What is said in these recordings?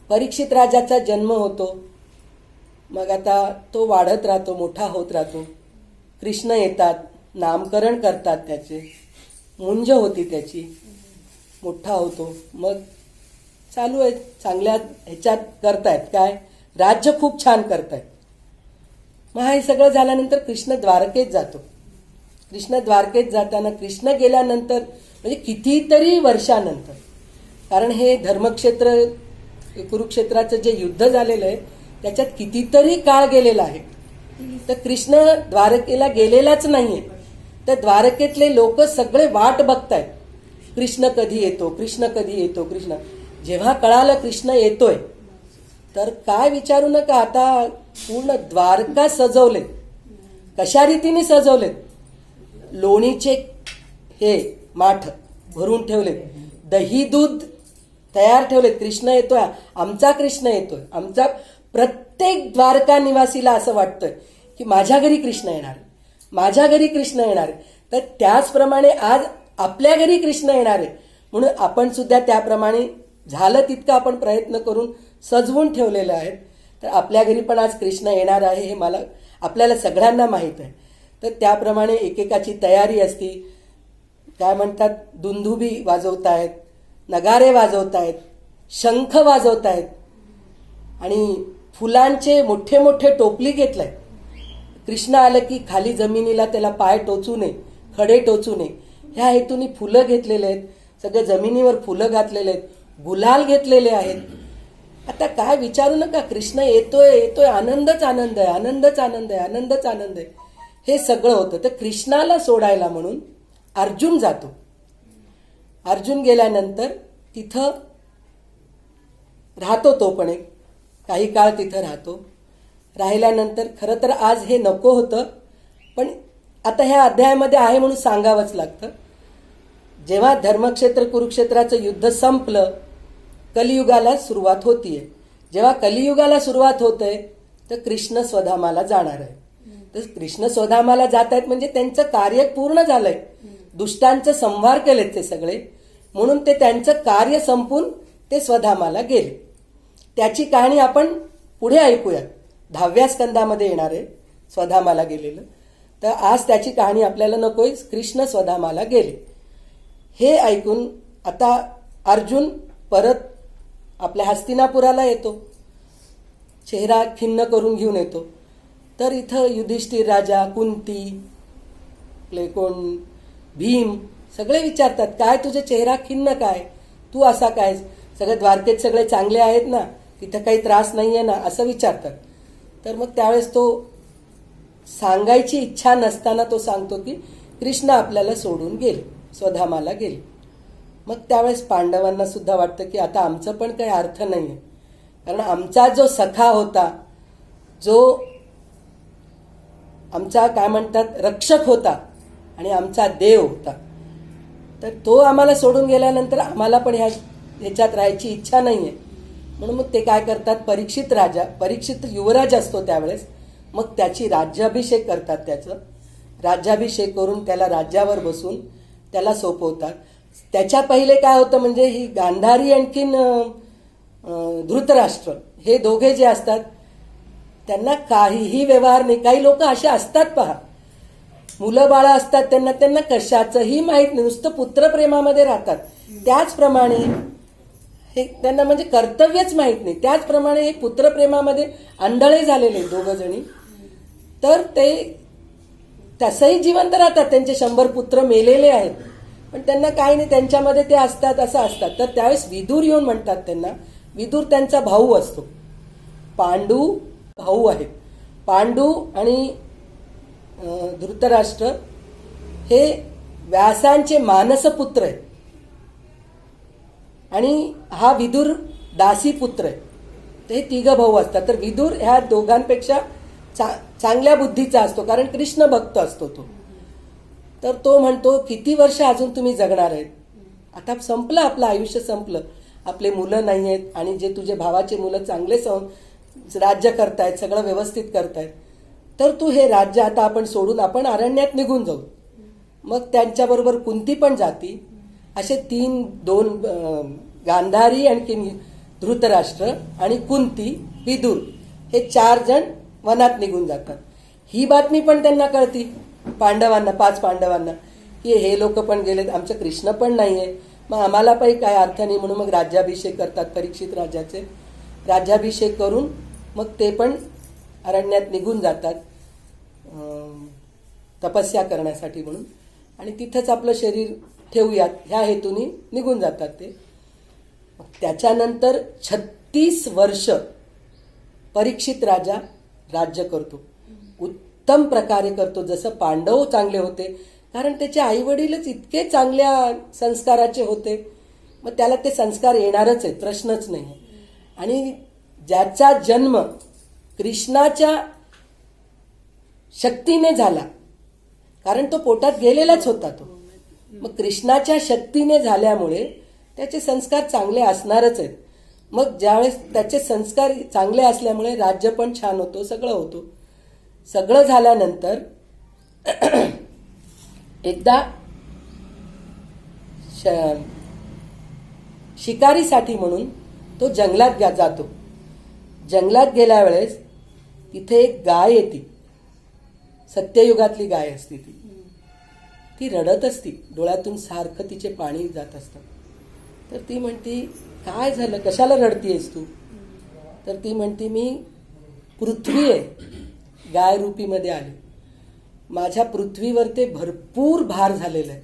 परीक्षित राजाचा जन्म होतो. मग आता तो वाढत राहतो, मोठा होत राहतो. कृष्ण येतात, नामकरण करतात त्याचे, मुंज होती त्याची, मोठा होतो. मग चालू आहे, चांगल्या ह्याच्यात करतायत, काय राज्य खूप छान करतायत. मग हे सगळं झाल्यानंतर कृष्ण द्वारकेत जातो. कृष्ण द्वारकेत जाताना, कृष्ण गेल्यानंतर म्हणजे कितीतरी वर्षानंतर, कारण हे धर्मक्षेत्र कुरुक्षेत्राचं जे युद्ध झालेलं आहे त्याच्यात कितीतरी काळ गेलेला आहे. तर कृष्ण द्वारकेला गेलेलाच नाहीये. तर द्वारकेतले लोक सगळे वाट बघतायत, कृष्ण कधी येतो, कृष्ण कधी येतो, कृष्ण. जेव्हा कळालं कृष्ण येतोय तर काय विचारू नका, आता पूर्ण द्वारका सजवले. कशा रीतीने सजवलेत? लोणीचे हे माठ भरून ठेवले, दही दूध तयार ठेवलेत. कृष्ण येतोय, आमचा कृष्ण येतोय. आमचा प्रत्येक द्वारका निवासीला असं वाटतंय की माझ्या घरी कृष्ण येणार, माझ्या घरी कृष्ण येणार. तर त्याचप्रमाणे आज आपल्या घरी कृष्ण येणार आहे. म्हणून आपण सुद्धा त्याप्रमाणे झालं तितकं आपण प्रयत्न करून सजवून ठेवलेलं आहे. तर आपल्या घरी पण आज कृष्ण येणार आहे हे मला आपल्याला सगळ्यांना माहीत आहे. तर त्याप्रमाणे एकेकाची तयारी असती. काय म्हणतात, दुंदुभी वाजवतायत, नगारे वाजवतायत, शंख वाजवतायत आणि फुलांचे मोठे मोठे टोपली घेतलाय. कृष्ण आलं की खाली जमिनीला त्याला पाय टोचू नये, खडे टोचू नये, ह्या हेतूने फुलं घेतलेले आहेत. सगळं जमिनीवर फुलं घातलेले आहेत, गुलाल घेतलेले आहेत. आता काय विचारू नका, कृष्ण येतोय येतोय, आनंदच आनंद आहे, आनंदच आनंद आहे, आनंदच आनंद आहे. हे सगळं होतं. तर कृष्णाला सोडायला म्हणून अर्जुन जातो. अर्जुन गेल्यानंतर तिथं राहतो, तो पण एक काही काळ तिथं राहतो. राहिल्यानंतर खरं तर आज हे नको होतं, पण आता ह्या अध्यायामध्ये आहे म्हणून सांगावंच लागतं. जेव्हा धर्मक्षेत्र कुरुक्षेत्राचं युद्ध संपलं, कलियुगाला सुरुवात होतीये. जेव्हा कलियुगाला सुरुवात होतंय तर कृष्ण स्वधामाला जाणार आहे. तर कृष्ण स्वधामाला जात आहेत म्हणजे त्यांचं कार्य पूर्ण झालंय. दुष्टांचं संहार केलेत ते सगळे, म्हणून ते त्यांचं कार्य संपून ते स्वधामाला गेले. त्याची कहाणी आपण पुढे ऐकूया. 10व्या स्कंदामध्ये येणार आहे स्वधामाला गेलेलं. तर आज त्याची कहाणी आपल्याला नकोय. कृष्ण स्वधामाला गेले हे ऐकून आता अर्जुन परत आपल्या हस्तिनापुराला येतो. चेहरा खिन्न करून घेऊन येतो. तर इथं युधिष्ठिर राजा, कुंती, कोण भीम सगळे विचारतात, काय तुझे चेहरा खिन्न, काय तू असा काय, सगळे द्वारकेत सगळे चांगले आहेत ना, तिथं काही त्रास नाही आहे ना, असं विचारतात. तर मग त्यावेळेस तो सांगायची इच्छा नसताना तो सांगतो की कृष्ण आपल्याला सोडून गेले, स्वधामाला गेले. मग त्यावेळेस पांडवांना सुद्धा वाटतं की आता आमचं पण काही अर्थ नाही आहे, कारण आमचा जो सखा होता, जो आमचा काय म्हणतात रक्षक होता आणि आमचा देव होता, तर तो आम्हाला सोडून गेल्यानंतर आम्हाला पण ह्याच्यात राहायची इच्छा नाही आहे. म्हणून मग ते काय करतात, परीक्षित युवराज असतो त्यावेळेस, मग त्याची राज्याभिषेक करतात. त्याचं राज्याभिषेक करून त्याला राज्यावर बसून त्याला सोपवतात. त्याच्या पहिले काय होतं म्हणजे ही गांधारी आणखीन धृतराष्ट्र हे दोघे जे असतात त्यांना काहीही व्यवहार नाही. काही लोक असे असतात पहा, मुलं बाळं असतात त्यांना कशाचंही माहीत नाही, नुसतं पुत्रप्रेमामध्ये राहतात. त्याचप्रमाणे हे त्यांना म्हणजे कर्तव्यच माहीत नाही. त्याचप्रमाणे हे पुत्रप्रेमामध्ये आंधळे झालेले दोघं जणी. तर ते तसंही जिवंत राहतात, त्यांचे 100 पुत्र मेलेले आहेत, पण त्यांना काही नाही, त्यांच्यामध्ये ते असतात असं असतात. तर त्यावेळेस विदूर येऊन म्हणतात त्यांना. विदूर त्यांचा भाऊ असतो. पांडू भाऊ आहेत. पांडू आणि धृतराष्ट्र हे व्यासांचे मानसपुत्र आहेत आणि हा विदूर दासी पुत्र आहे. तर हे 3 भाऊ असतात. तर विदूर ह्या दोघांपेक्षा चांगल्या बुद्धीचा असतो, कारण कृष्ण भक्त असतो तो. तर तो म्हणतो किती वर्ष अजून तुम्ही जगणार आहेत, आता संपलं, आपलं आयुष्य संपलं, आपले मुलं नाही आहेत आणि जे तुझे भावाचे मुलं चांगले राज्य करतायत, सगळं व्यवस्थित करतायत, तर तू हे राज्य आता आपण सोडून आपण अरण्यात निघून जाऊ. मग त्यांच्याबरोबर कुंती पण जाती. असे 2 गांधारी आणखी धृतराष्ट्र आणि कुंती, विदुर हे 4 जण वनात निघून जातात. ही बातमी पण त्यांना कळती पांडवांना, 5 पांडवांना, की हे लोक पण गेलेत, आमचं कृष्ण पण नाहीये, मग आम्हाला काही काय अर्थ नाही. म्हणून मग राज्याभिषेक करतात परीक्षित राजाचे. राज्याभिषेक करून मग ते पण अरण्यात निघून जातात तपस्या करण्यासाठी म्हणून, आणि तिथंच आपलं शरीर ठेवूयात ह्या हेतूने निघून जातात ते. त्याच्यानंतर 36 वर्ष परीक्षित राजा राज्य करतो. उत्तम प्रकारे करतो. जसं पांडव चांगले होते, कारण त्याचे आईवडीलच इतके चांगल्या संस्काराचे होते, मग त्याला ते संस्कार येणारच आहेत, प्रश्नच नाही. आणि ज्याचा जन्म कृष्णाच्या शक्तीने झाला, कारण तो पोटात गेलेलाच होता तो, मग कृष्णाच्या शक्तीने झाल्यामुळे त्याचे संस्कार चांगले असणारच आहेत. मग ज्यावेळेस त्याचे संस्कार चांगले असल्यामुळे राज्य पण छान होतो, सगळं होतो. सगळं झाल्यानंतर एकदा शिकारीसाठी म्हणून तो जंगलात जातो. जंगलात गेल्या वेळेस तिथे एक गाय येते, सत्ययुगातली गाय असते ती. ती रडत असती, डोळ्यातून सारखं तिचे पाणी जात असतं. तर ती म्हणती, काय झालं, कशाला रडतीयस तू? तर ती म्हणती, मी पृथ्वी आहे, गाय रूपीमध्ये आले, माझ्या पृथ्वीवर ते भरपूर भार झालेला आहे,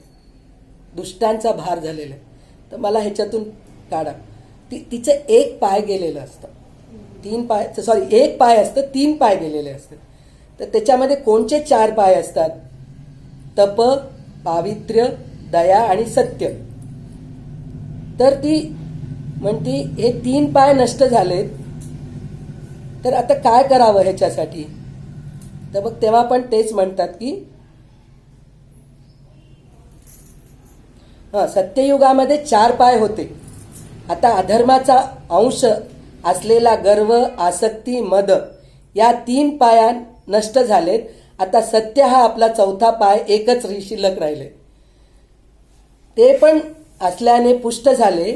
दुष्टांचा भार झालेला आहे, तर मला ह्याच्यातून काढा. तिचं एक पाय गेलेलं असतं, 1 पाय असतं, 3 पाय गेलेले असतात. तर त्याच्यामध्ये कोणचे 4 पाय असतात? तप, पावित्र्य, दया आणि सत्य. तर ती म्हणती, हे 3 पाय नष्ट झालेत, तर आता काय करावं ह्याच्यासाठी? तर मग तेव्हा पण तेच म्हणतात की सत्ययुगामध्ये 4 पाय होते, आता अधर्माचा अंश असलेला गर्व, आसक्ती, मद या 3 पाया नष्ट झालेत. आता सत्य हा आपला 4था पाय एकच शिल्लक राहिले, ते पण असल्याने पुष्ट झाले.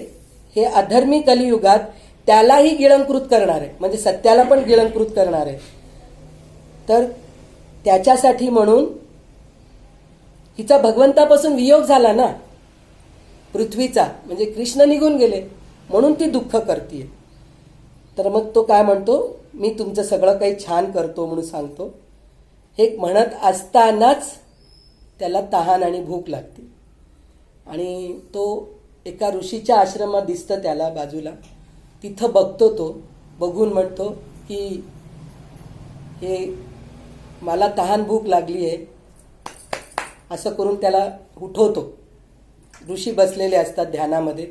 हे अधर्मी कलियुगात त्यालाही गिळंकृत करणार आहे, म्हणजे सत्याला पण गिळंकृत करणार आहे. तर त्याच्यासाठी म्हणून हिचा भगवंतापासून वियोग झाला ना, पृथ्वीचा, म्हणजे कृष्ण निघून गेले, म्हणून ती दुःख करतीये. तर मग तो काय म्हणतो, मी तुमचं सगळं काही छान करतो म्हणून सांगतो. हे म्हणत असतानाच त्याला तहान आणि भूक लागते, आणि तो एका ऋषीच्या आश्रमात दिसतं त्याला बाजूला. तिथं बघतो, तो बघून म्हणतो की हे मला तहान भूक लागली आहे, असं करून त्याला उठवतो. ऋषी बसलेले असतात ध्यानामध्ये,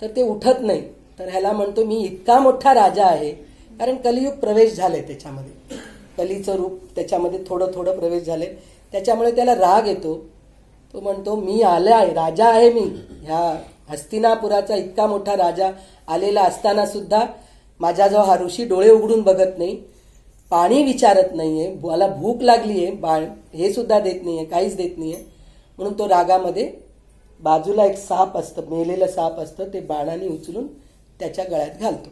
तर ते उठत नाही. तर ह्याला म्हणतो, मी इतका मोठा राजा आहे, कारण कलियुग प्रवेश झाले त्याच्यामध्ये, कलीचं रूप त्याच्यामध्ये थोडं थोडं प्रवेश झाले, त्याच्यामुळे त्याला राग येतो. तो म्हणतो, मी आला आहे, राजा आहे मी, ह्या हस्तिनापुराचा इतका मोठा राजा आलेला असताना सुद्धा माझ्याजवळ हा ऋषी डोळे उघडून बघत नाही, पाणी विचारत नाहीये, मला भूक लागली आहे, हे सुद्धा देत नाहीये, काहीच देत नाहीये. म्हणून तो रागामध्ये बाजूला एक साप असतं, मेलेलं साप असतं, ते बाणाने उचलून त्याच्या गळ्यात घालतो.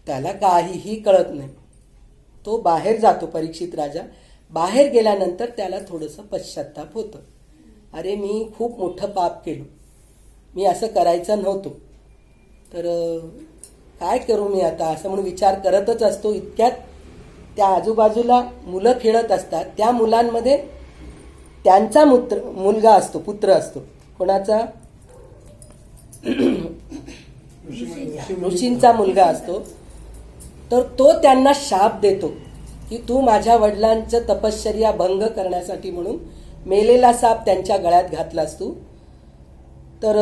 त्याला काहीही कळत नाही. तो बाहेर जातो, परीक्षित राजा. बाहेर गेल्यानंतर त्याला थोडंसं पश्चात्ताप होतं, अरे मी खूप मोठं पाप केलं, मी असं करायचं नव्हतं, तर काय करू मी आता, असं म्हणून विचार करतच असतो. इतक्यात त्या आजूबाजूला मुलं खेळत असतात, त्या मुलांमध्ये त्यांचा मुलगा असतो, पुत्र असतो, कोणाचा? ऋषींचा मुलगा असतो. तर तो त्यांना शाप देतो की तू माझ्या वडिलांचं तपश्चर्या भंग करण्यासाठी म्हणून मेलेला साप त्यांच्या गळ्यात घातलास तू, तर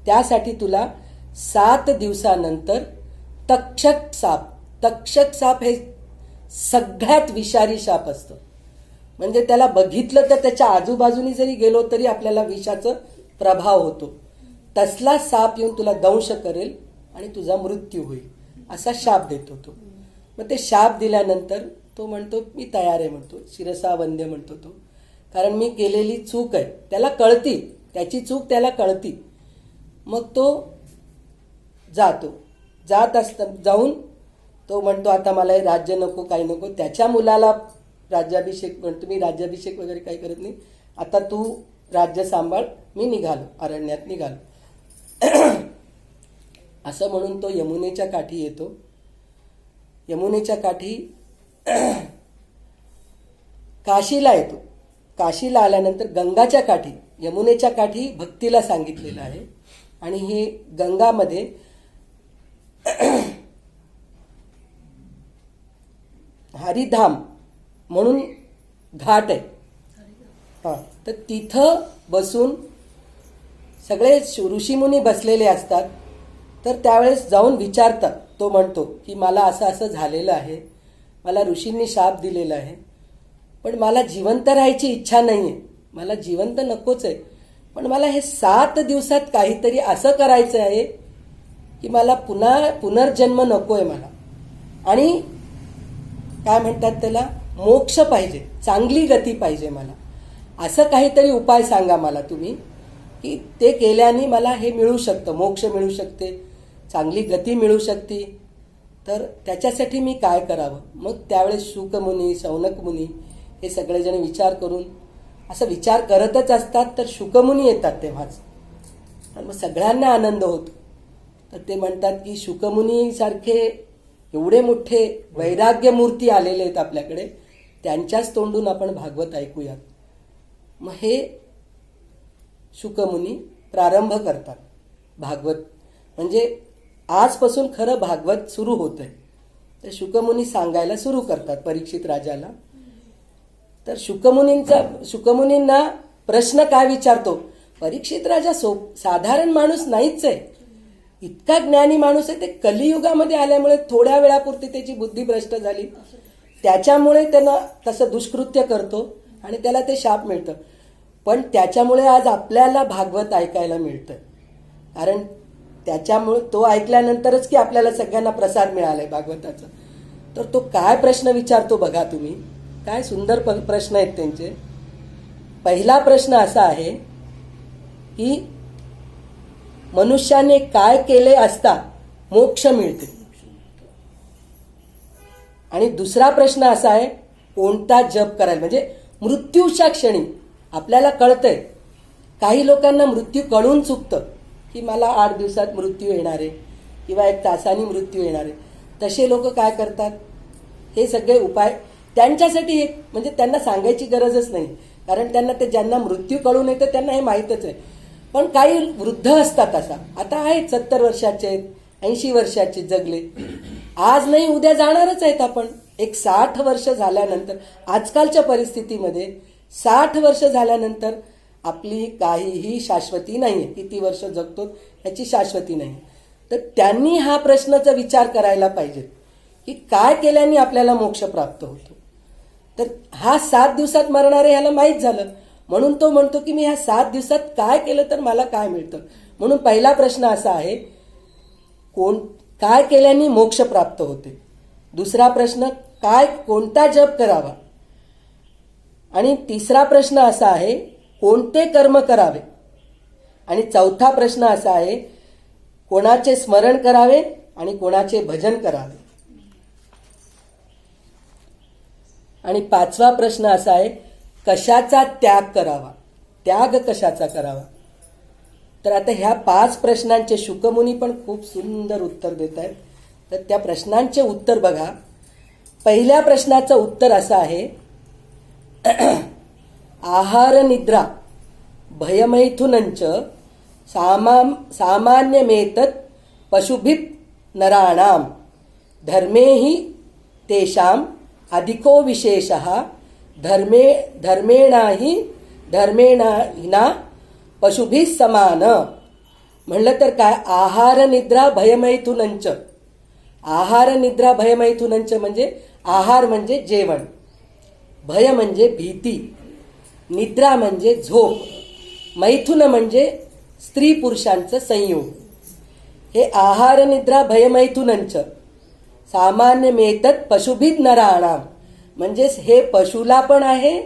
त्यासाठी तुला 7 दिवसानंतर तक्षक साप हे सगळ्यात विषारी साप असतं. म्हणजे त्याला बघितलं तर त्याच्या आजूबाजूनी जरी गेलो तरी आपल्याला विषाचा प्रभाव होतो. तसला साप येऊन तुला दंश करेल आणि तुझा मृत्यू होईल, असा शाप देतो तो. मग ते शाप दिल्यानंतर तो म्हणतो, मी तयार आहे, म्हणतो, शिरसा वंद्य म्हणतो तो, कारण मी केलेली चूक आहे. त्याला कळती, त्याची चूक त्याला कळती. मग तो जातो. जाऊन तो म्हणतो आता मला हे राज्य नको, काही नको. त्याच्या मुलाला राज्याभिषेक म्हणतो, मी राज्याभिषेक वगैरे काही करत नाही, आता तू राज्य सांभाळ, मी निघालो, अरण्यात निघालो. असं म्हणून तो यमुनेच्या काठी येतो. यमुनेच्या काठी काशीला येतो. काशीला आल्यानंतर गंगाच्या काठी, यमुनेच्या काठी भक्तीला सांगितलेलं आहे. आणि हे गंगामध्ये हरिधाम म्हणून घाट आहे. हां, तर तिथं बसून सगळे ऋषीमुनी बसलेले असतात. तर त्यावेळेस जाऊन विचारतात. तो म्हणतो की मला असं असं झालेलं आहे, मला ऋषींनी शाप दिलेला आहे, पण मला जिवंत राहायची इच्छा नाही आहे, मला जिवंत नकोच आहे, पण मला हे 7 दिवसात काहीतरी असं करायचं आहे की मला पुनर्जन्म नको आहे मला, आणि काय म्हणतात त्याला, मोक्ष पाहिजे, चांगली गती पाहिजे मला. असं काहीतरी उपाय सांगा मला तुम्ही की ते केल्याने मला हे मिळू शकतं, मोक्ष मिळू शकते, चांगली गती मिळू शकते. तर त्याच्यासाठी मी काय करावं. मग त्यावेळेस शुकमुनी, शौनकमुनी हे सगळेजण विचार करून असं विचार करतच असतात. तर शुकमुनी येतात तेव्हाच, आणि मग सगळ्यांना आनंद होतो. तर ते म्हणतात की शुकमुनीसारखे एवढे मोठे वैराग्य मूर्ती आलेले आहेत आपल्याकडे, त्यांच्याच तोंडून आपण भागवत ऐकूयात. मग हे शुकमुनी प्रारंभ करतात भागवत, म्हणजे आजपासून खरं भागवत सुरू होत आहे. तर शुकमुनी सांगायला सुरू करतात परीक्षित राजाला. तर शुकमुनींना प्रश्न काय विचारतो. परीक्षित राजा साधारण माणूस नाहीच आहे, इतका ज्ञानी माणूस आहे. ते कलियुगामध्ये आल्यामुळे थोड्या वेळापुरती त्याची बुद्धी भ्रष्ट झाली, त्याच्यामुळे त्यानं तसं दुष्कृत्य करतो आणि त्याला ते शाप मिळतं. पण त्याच्यामुळे आज आपल्याला भागवत ऐकायला मिळतं, कारण त्याच्यामुळे तो ऐकल्यानंतरच की आपल्याला सगळ्यांना प्रसाद मिळालाय भागवताचा. तर तो काय प्रश्न विचारतो बघा तुम्ही, काय सुंदर प्रश्न आहेत त्यांचे. पहिला प्रश्न असा आहे की मनुष्याने काय केले असता मोक्ष मिळते. आणि दुसरा प्रश्न असा आहे कोणता जप करायला, म्हणजे मृत्यूच्या क्षणी आपल्याला कळतंय. काही लोकांना मृत्यू कळून चुकतं की मला 8 दिवसात मृत्यू येणार आहे किंवा 1 तासाने मृत्यू येणार आहे. तसे लोक काय करतात, हे सगळे उपाय त्यांच्यासाठी एक, म्हणजे त्यांना सांगायची गरजच नाही, कारण त्यांना ते ज्यांना मृत्यू कळून येतं त्यांना हे माहीतच आहे. पण काही वृद्ध असतात, असा आता आहेत 70 वर्षाचे आहेत, 80 वर्षाचे जगले, आज नाही उद्या जाणारच आहेत आपण. एक 60 वर्ष झाल्यानंतर, आजकालच्या परिस्थितीमध्ये 60 वर्ष झाल्यानंतर आपली काहीही शाश्वती नाही आहे, किती वर्ष जगतो याची शाश्वती नाही. तर त्यांनी हा प्रश्नाचा विचार करायला पाहिजे की काय केल्याने आपल्याला मोक्ष प्राप्त होतो. तर हा 7 दिवसात मरणारे ह्याला माहीत झालं, म्हणून तो म्हणतो की मी ह्या 7 दिवसात काय केलं तर मला काय मिळतं. म्हणून पहिला प्रश्न असा आहे काय केल्याने मोक्ष प्राप्त होते. दुसरा प्रश्न कोणता जप करावा. आणि तिसरा प्रश्न असा आहे कोणते कर्म करावे. आणि चौथा प्रश्न असा आहे कोणाचे स्मरण करावे आणि कोणाचे भजन करावे. आणि 5वा प्रश्न असा आहे कशाचा त्याग करावा, त्याग कशाचा करावा. तर आता ह्या 5 प्रश्नांचे शुकमुनी पण खूप सुंदर उत्तर देत आहेत. तर त्या प्रश्नांचे उत्तर बघा. पहिल्या प्रश्नाचं उत्तर असं आहे आहार निद्रा भयमैथुनंच सामान्यमेतत् पशुभिः नराणाम धर्मेहि तेषाम अधिको विशेषः धर्मेणाहिना पशुभिः समान. म्हणलं तर काय, आहार निद्रा भयमैथुनंच. आहार निद्रा भयमैथुनंच म्हणजे आहार म्हणजे जेवण, भय म्हणजे भीती, निद्रा म्हणजे झोप, मैथुन म्हणजे स्त्री पुरुषांचं संयोग. हे आहार निद्रा भयमैथुनंच सामान्यमेतत् पशुभिः नराणाम, म्हणजे हे पशुला पण आहे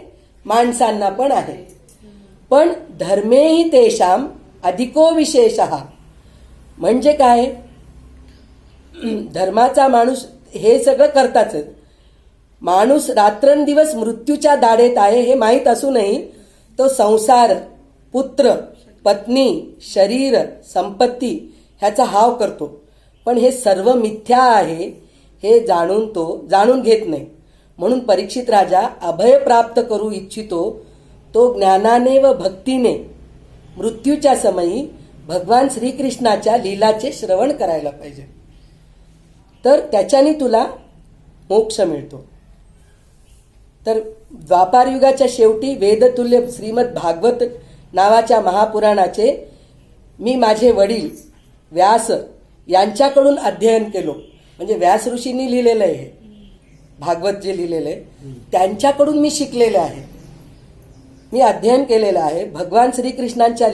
माणसांना पण आहे. पण धर्मेहि तेषाम अधिको विशेषः, म्हणजे काय, धर्माचा माणूस हे सगळं करताच. माणूस रात्रंदिवस मृत्यूच्या दाढेत आहे हे माहीत असूनही तो संसार, पुत्र, पत्नी, शरीर, संपत्ती ह्याचा हाव करतो. पण हे सर्व मिथ्या आहे हे जाणून घेत नाही. म्हणून परीक्षित राजा अभय प्राप्त करू इच्छितो तो ज्ञानाने व भक्तीने मृत्यूच्या समयी भगवान श्रीकृष्णाच्या लीलाचे श्रवण करायला पाहिजे. तर त्याच्याने तुला मोक्ष मिळतो. तर द्वापार युगाच्या शेवटी वेदतुल्य श्रीमद भागवत नावाच्या महापुराणाचे मी माझे वडील व्यास यांच्याकडून अध्ययन केलो. म्हणजे व्यास ऋषींनी लिहिलेलं आहे हे भागवत, जे लिहिलेलं आहे त्यांच्याकडून मी शिकलेलं आहे, मी अध्ययन केलेलं आहे. भगवान श्रीकृष्णांच्या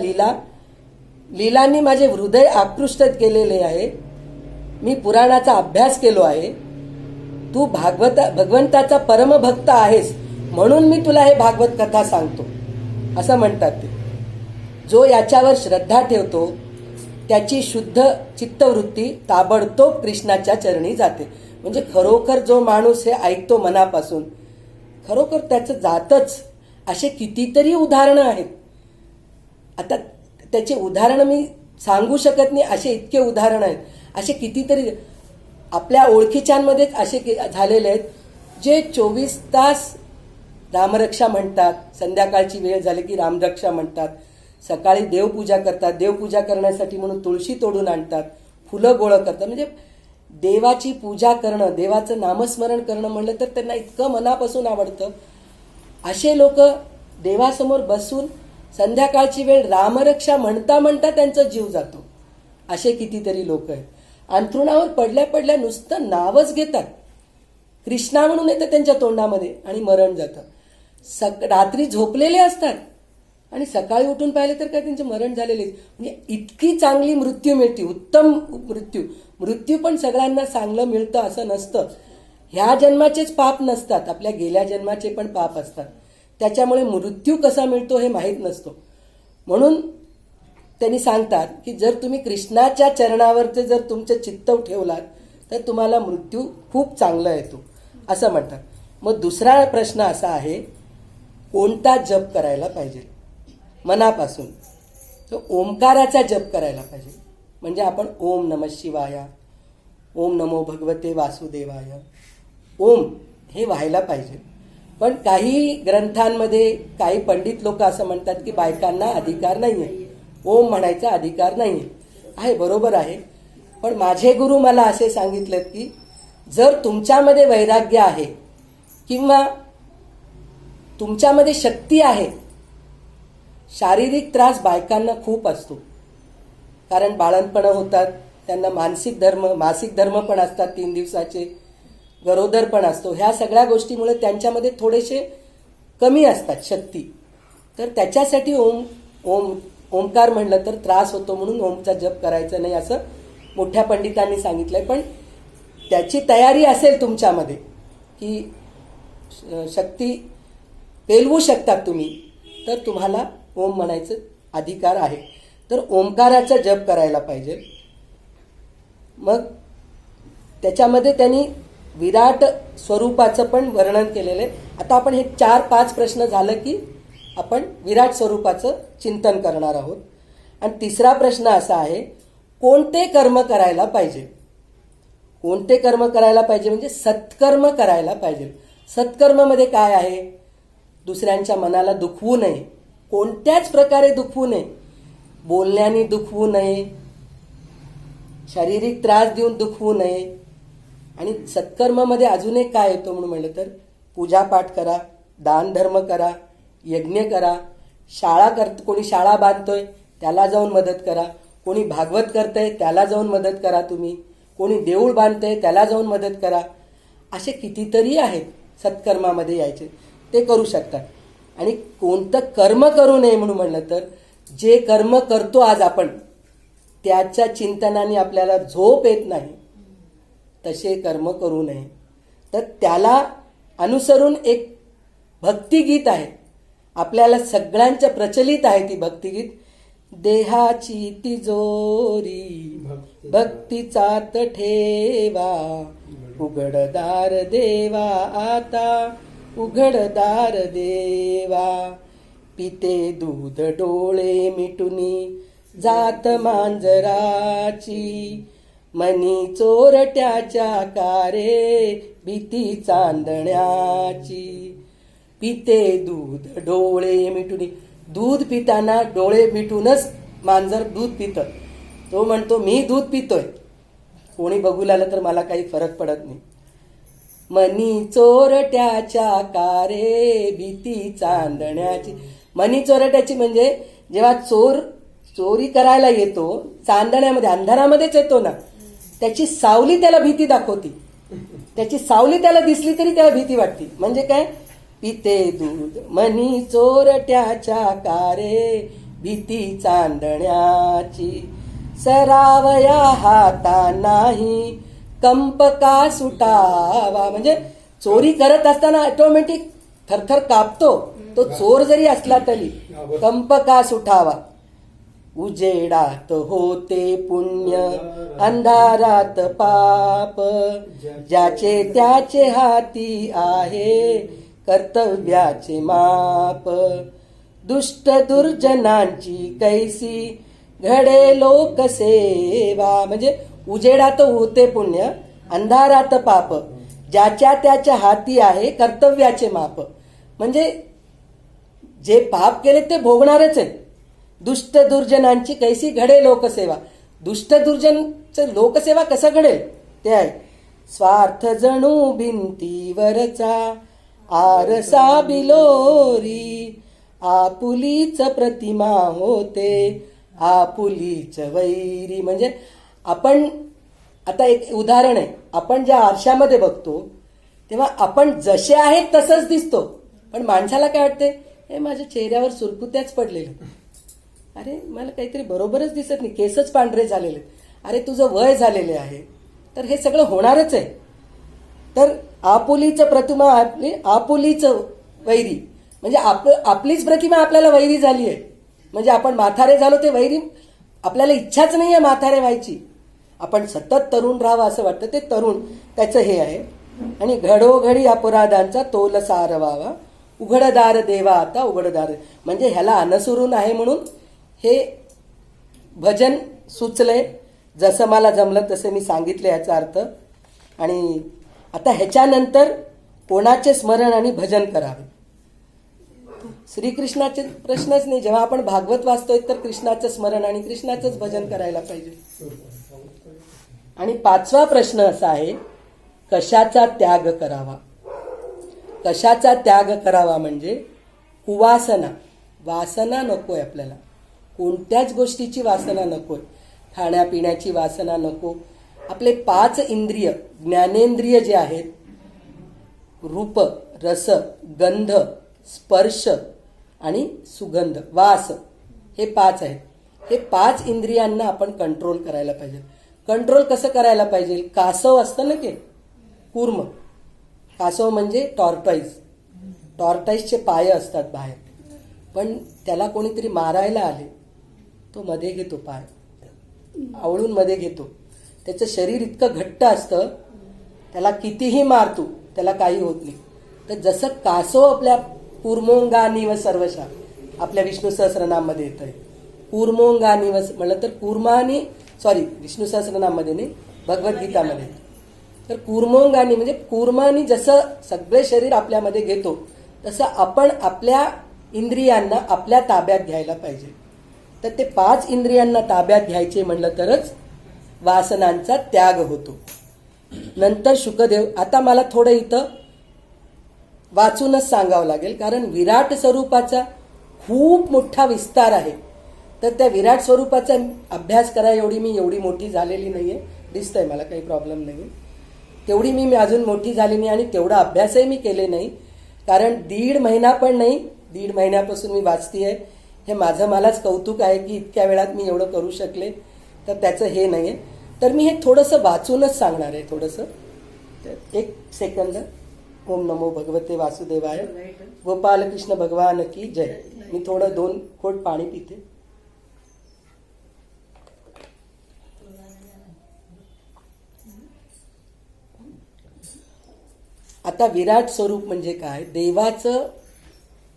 लीलांनी माझे हृदय आकृष्ट केलेले आहे. मी पुराणाचा अभ्यास केलो आहे. तू भगवंताचा परमभक्त आहेस म्हणून मी तुला हे भागवत कथा सांगतो असं म्हणतात ते. जो याच्यावर श्रद्धा ठेवतो त्याची शुद्ध चित्तवृत्ती ताबडतोब कृष्णाच्या चरणी जाते. म्हणजे खरोखर जो माणूस हे ऐकतो मनापासून, खरोखर त्याचं जातच. असे कितीतरी उदाहरणं आहेत. आता त्याचे उदाहरणं मी सांगू शकत नाही, असे इतके उदाहरणं आहेत. असे कितीतरी आपल्या ओळखीच्यांमध्येच असे झालेले आहेत जे 24 तास रामरक्षा म्हणतात, संध्याकाळची वेळ झाली की रामरक्षा म्हणतात, सकाळी देवपूजा करतात, देवपूजा करण्यासाठी म्हणून तुळशी तोडून आणतात, फुलं गोळा करतात. म्हणजे देवाची पूजा करणं, देवाचं नामस्मरण करणं म्हणलं तर त्यांना इतकं मनापासून आवडतं. असे लोक देवासमोर बसून संध्याकाळची वेळ रामरक्षा म्हणता म्हणता त्यांचा जीव जातो. असे कितीतरी लोक आहेत. अंथरुणावर पडल्या पडल्या नुसतं नावच घेतात, कृष्णा म्हणून येतं त्यांच्या तोंडामध्ये आणि मरण जातं. रात्री झोपलेले असतात आणि सकाळी उठून पाहिले तर काय त्यांचे मरण झालेले. म्हणजे इतकी चांगली मृत्यू मिळते, उत्तम मृत्यू पण सगळ्यांना चांगलं मिळतं असं नसतं. ह्या जन्माचेच पाप नसतात, आपल्या गेल्या जन्माचे पण पाप असतात. त्याच्यामुळे मृत्यू कसा मिळतो हे माहीत नसतो. म्हणून त्यांनी सांगतात की जर तुम्ही कृष्णाच्या चरणावरचे जर तुमचं चित्त ठेवलात तर तुम्हाला मृत्यू खूप चांगला येतो असं म्हणतात. मग दुसरा प्रश्न असा आहे, कोणता जप करायला पाहिजे मनापासून? तो ओंकाराचा जप करायला पाहिजे. म्हणजे आपण ओम नमः शिवाय, ओम नमो भगवते वासुदेवाय, ओम हे व्हायला पाहिजे. पण काही ग्रंथांमध्ये काही पंडित लोक असं म्हणतात की बायकांना अधिकार नाही आहे, ओम म्हणायचा अधिकार नाही आहे. बरोबर आहे. पण माझे गुरु मला असे सांगितलेत की जर तुमच्यामध्ये वैराग्य आहे किंवा तुमच्यामध्ये शक्ती आहे, शारीरिक त्रास बायकांना खूप असतो, कारण बाळंतपणं होतात, त्यांना मासिक धर्म पण असतात 3 दिवसाचे, गरोदर पण असतो. ह्या सगळ्या गोष्टीमुळे त्यांच्यामध्ये थोडेसे कमी असतात शक्ती. तर त्याच्यासाठी ओंकार म्हणलं तर त्रास होतो, म्हणून ओमचा जप करायचा नाही असं मोठ्या पंडितांनी सांगितलंय. पण त्याची तयारी असेल तुमच्यामध्ये की शक्ती पेलवू शकतात तुम्ही, तर तुम्हाला ओम म्हणायचं अधिकार आहे. तर ओंकाराचा जप करायला पाहिजे. मग त्याच्यामध्ये त्यांनी विराट स्वरूपाचं पण वर्णन केलेलं आहे. आता आपण हे 4-5 प्रश्न झालं की आपण विराट स्वरूपाचं चिंतन करणार आहोत. आणि तिसरा प्रश्न असा आहे, कोणते कर्म करायला पाहिजे? कोणते कर्म करायला पाहिजे म्हणजे सत्कर्म करायला पाहिजे. सत्कर्ममध्ये काय आहे? दुसऱ्यांच्या मनाला दुखवू नये, कोणत्याच प्रकारे दुखवू नये, बोलण्याने दुखवू नये, शारीरिक त्रास देऊन दुखवू नये. आणि सत्कर्ममध्ये अजून एक काय येतो म्हणून म्हणलं तर पूजापाठ करा, दान धर्म करा, यज्ञ करा, कोणी शाळा बांधतोय त्याला जाऊन मदत करा, कोणी भागवत करतंय त्याला जाऊन मदत करा, तुम्ही कोणी देऊळ बांधतंय त्याला जाऊन मदत करा. असे कितीतरी आहेत सत्कर्मामध्ये यायचे, ते करू शकतात. आणि कोणतं कर्म करू नये म्हणून म्हणलं तर जे कर्म करतो आज आपण त्याच्या चिंतनाने आपल्याला झोप येत नाही, तसे कर्म करू नये. तर त्याला अनुसरून एक भक्तिगीत आहे, आपल्याला सगळ्यांच्या प्रचलित आहे ती भक्तिगीत. देहाची तिजोरी भक्तीचात ठेवा, उघडदार देवा आता, उघडदार देवा. पिते दूध डोळे मिटुनी, जात मांजराची, मनी चोरट्याच्या कारे, भीती चांदण्याची. पिते दूध डोळे मिटुनी, दूध पिताना डोळे मिटूनच मांजर दूध पितं. तो म्हणतो मी दूध पितोय, कोणी बघू लागलं तर मला काही फरक पडत नाही. मनी चोरट्याच्या कारे, भीती चांदण्याची. मनी चोरट्याची म्हणजे जेव्हा चोर चोरी करायला येतो, चांदण्यामध्ये अंधारामध्येच येतो ना, त्याची सावली त्याला भीती दाखवती. त्याची सावली त्याला दिसली तरी त्याला भीती वाटते. म्हणजे काय? पिते दूध मनी चोरट्याच्या कारे, भीती चांदण्याची. सरावया हाता नाही, कंप का सुटावा. म्हणजे चोरी करत असताना ऑटोमॅटिक थरथर कापतो तो, चोर जरी असला तरी. कंप का सुटावा. उजेडात होते पुण्य, अंधारात पाप, ज्याचे त्याचे हाती आहे, कर्तव्याचे माप. दुष्ट दुर्जनांची कैसी, घडे लोकसेवा. म्हणजे उजेडात होते पुण्य, अंधारात पाप, ज्याच्या त्याच्या हाती आहे, कर्तव्याचे माप. म्हणजे जे पाप केले ते भोगणारच आहे. दुष्ट दुर्जनांची कैसी, घडे लोकसेवा. दुष्ट दुर्जनचं लोकसेवा कसं घडेल ते आहे. स्वार्थ जणू भिंतीवरचा, आरसा बिलोरी, आपुलीच प्रतिमा होते, आपुलीच वैरी. म्हणजे आपण आता एक उदाहरण आहे, आपण ज्या आरशामध्ये बघतो तेव्हा आपण जसे आहेत तसंच दिसतो, पण माणसाला काय वाटते, हे माझ्या चेहऱ्यावर सुरकुत्याच पडलेल्या, अरे मला काहीतरी बरोबरच दिसत नाही, केसच पांढरे झालेले, अरे तुझं वय झालेले आहे. तर हे सगळं होणारच आहे. तर आपुलीचं प्रतिमा आपली, आपुलीचं वैरी. म्हणजे आपलीच प्रतिमा आपल्याला वैरी झाली आहे. म्हणजे आपण म्हातारे झालो ते वैरी, आपल्याला इच्छाच नाही आहे म्हातारे व्हायची, आपण सतत तरुण राहावं असं वाटतं. ते तरुण त्याचं हे आहे. आणि घडोघडी अपराधांचा तोल सारवावा, उघडदार देवा आता उघडदार. म्हणजे ह्याला अनसुरून आहे म्हणून हे भजन सुचलंय. जसं मला जमलं तसं मी सांगितलं याचा अर्थ. आणि आता ह्याच्यानंतर कोणाचे स्मरण आणि भजन करावे, श्रीकृष्णाचे प्रश्नच नाही. जेव्हा आपण भागवत वाचतोय तर कृष्णाचं स्मरण आणि कृष्णाचंच भजन करायला पाहिजे. आणि 5वा प्रश्न असा आहे, कशाचा त्याग करावा. कशाचा त्याग करावा म्हणजे कुवासना, वासना नकोय आपल्याला, कोणत्याच गोष्टीची वासना नकोय. खाण्यापिण्याची वासना नको. आपले 5 इंद्रिय, ज्ञानेंद्रिय जे आहेत, रूप, रस, गंध, स्पर्श आणि सुगंध, वास, हे 5 आहेत. हे 5 इंद्रियांना आपण कंट्रोल करायला पाहिजे. कंट्रोल कसं करायला पाहिजे? कासव असतं ना, ते कूर्म, कासव म्हणजे टॉर्टॉईज. टॉर्टॉईजचे पाय असतात बाहेर, पण त्याला कोणीतरी मारायला आले, तो मध्ये घेतो, पाय आवळून मध्ये घेतो. त्याचं शरीर इतकं घट्ट असतं, त्याला कितीही मारतो त्याला काही होत नाही. तर जसं कासव आपल्या कूर्मोंगानी व सर्वशा, आपल्या विष्णू सहस्रनाममध्ये येत आहे. कूर्मोंगानी व म्हणलं तर कूर्मानी, विष्णू सहस्रनाममध्ये नाही, भगवद्गीतामध्ये. तर कूर्मोंगानी म्हणजे कूर्मानी जसं सगळे शरीर आपल्यामध्ये घेतो, तसं आपण आपल्या इंद्रियांना आपल्या ताब्यात घ्यायला पाहिजे. तर ते 5 इंद्रियांना ताब्यात घ्यायचे म्हणलं तरच वासनांचा त्याग होतो. नंतर शुकदेव, आता मला थोडं इथं वाचूनच सांगावं लागेल, कारण विराट स्वरूपाचा खूप मोठा विस्तार आहे. तर त्या विराट स्वरूपाचा अभ्यास करा एवढी मी एवढी मोठी झालेली नाही आहे, दिसतंय मला, काही प्रॉब्लेम नाही. तेवढी मी अजून मोठी झाली नाही आणि तेवढा अभ्यासही मी केले नाही, कारण 1.5 महिना पण नाही, 1.5 महिन्यापासून मी वाचते. हे माझं मलाच कौतुक आहे की इतक्या वेळात मी एवढं करू शकले. तर त्याचं हे नाही आहे. तर मी हे थोडंसं वाचूनच सांगणार आहे. थोडंसं 1 सेकंद. ओम नमो भगवते वासुदेवाय, गोपालकृष्ण भगवान की जय. मी थोडं 2 घोट पाणी पिते. आता विराट स्वरूप म्हणजे काय, देवाचं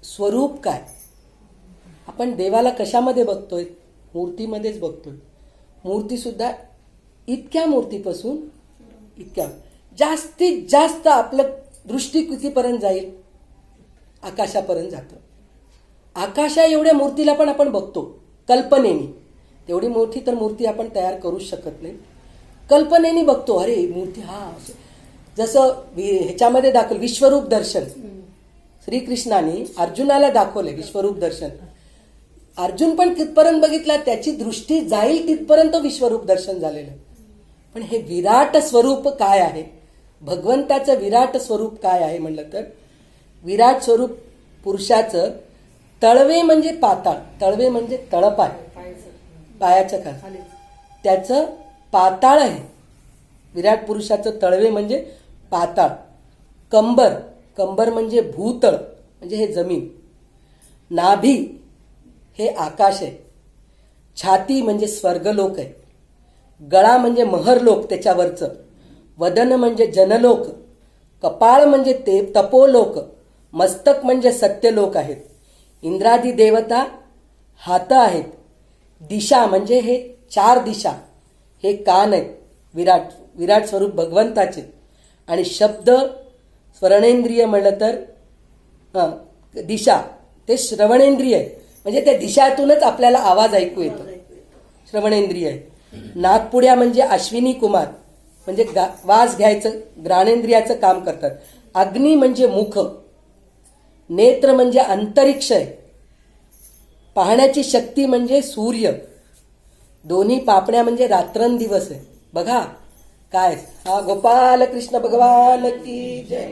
स्वरूप काय. आपण देवाला कशामध्ये बघतोय, मूर्तीमध्येच बघतोय. मूर्तीसुद्धा इतक्या मूर्तीपासून इतक्या जास्तीत जास्त आपलं दृष्टी कितीपर्यंत जाईल, आकाशापर्यंत जातं. आकाशा एवढ्या मूर्तीला पण आपण बघतो कल्पनेनी. तेवढी मोठी तर मूर्ती आपण तयार करूच शकत नाही. कल्पनेनी बघतो, अरे मूर्ती हा असं. जसं ह्याच्यामध्ये दाखवलं विश्वरूप दर्शन, श्रीकृष्णाने अर्जुनाला दाखवले विश्वरूप दर्शन. अर्जुन पण कितपर्यंत बघितला, त्याची दृष्टी जाईल तिथपर्यंत विश्वरूप दर्शन झालेलं. पण हे विराट स्वरूप काय आहे, भगवंताचं विराट स्वरूप काय आहे म्हणलं तर, विराट स्वरूप पुरुषाचं तळवे म्हणजे पाताळ, तळवे म्हणजे तळपाय, पायाचं का, त्याचं पाताळ आहे. विराट पुरुषाचं तळवे म्हणजे पाताळ. कंबर, कंबर म्हणजे भूतळ म्हणजे हे जमीन. नाभी हे आकाश आहे. छाती म्हणजे स्वर्गलोक आहे. गळा म्हणजे महरलोक त्याच्यावरचं. वदन म्हणजे जनलोक. कपाळ म्हणजे ते तपोलोक. मस्तक म्हणजे सत्यलोक आहेत. इंद्रादी देवता हात आहेत. दिशा म्हणजे हे 4 दिशा, हे कान आहेत विराट, विराट स्वरूप भगवंताचे. आणि शब्द स्मरणेंद्रिय म्हणलं तर दिशा ते श्रवणेंद्रिय आहे, म्हणजे त्या दिशातूनच आपल्याला आवाज ऐकू येतो, श्रवणेंद्रिय आहे. नाकपुड्या म्हणजे अश्विनी कुमार, म्हणजे वास घ्यायचं घ्राणेंद्रियाचं काम करतात. अग्नी म्हणजे मुख. नेत्र म्हणजे अंतरिक्ष आहे. पाहण्याची शक्ती म्हणजे सूर्य. दोन्ही पापण्या म्हणजे रात्रंदिवस आहे. बघा काय, हा गोपाल कृष्ण भगवान की जय.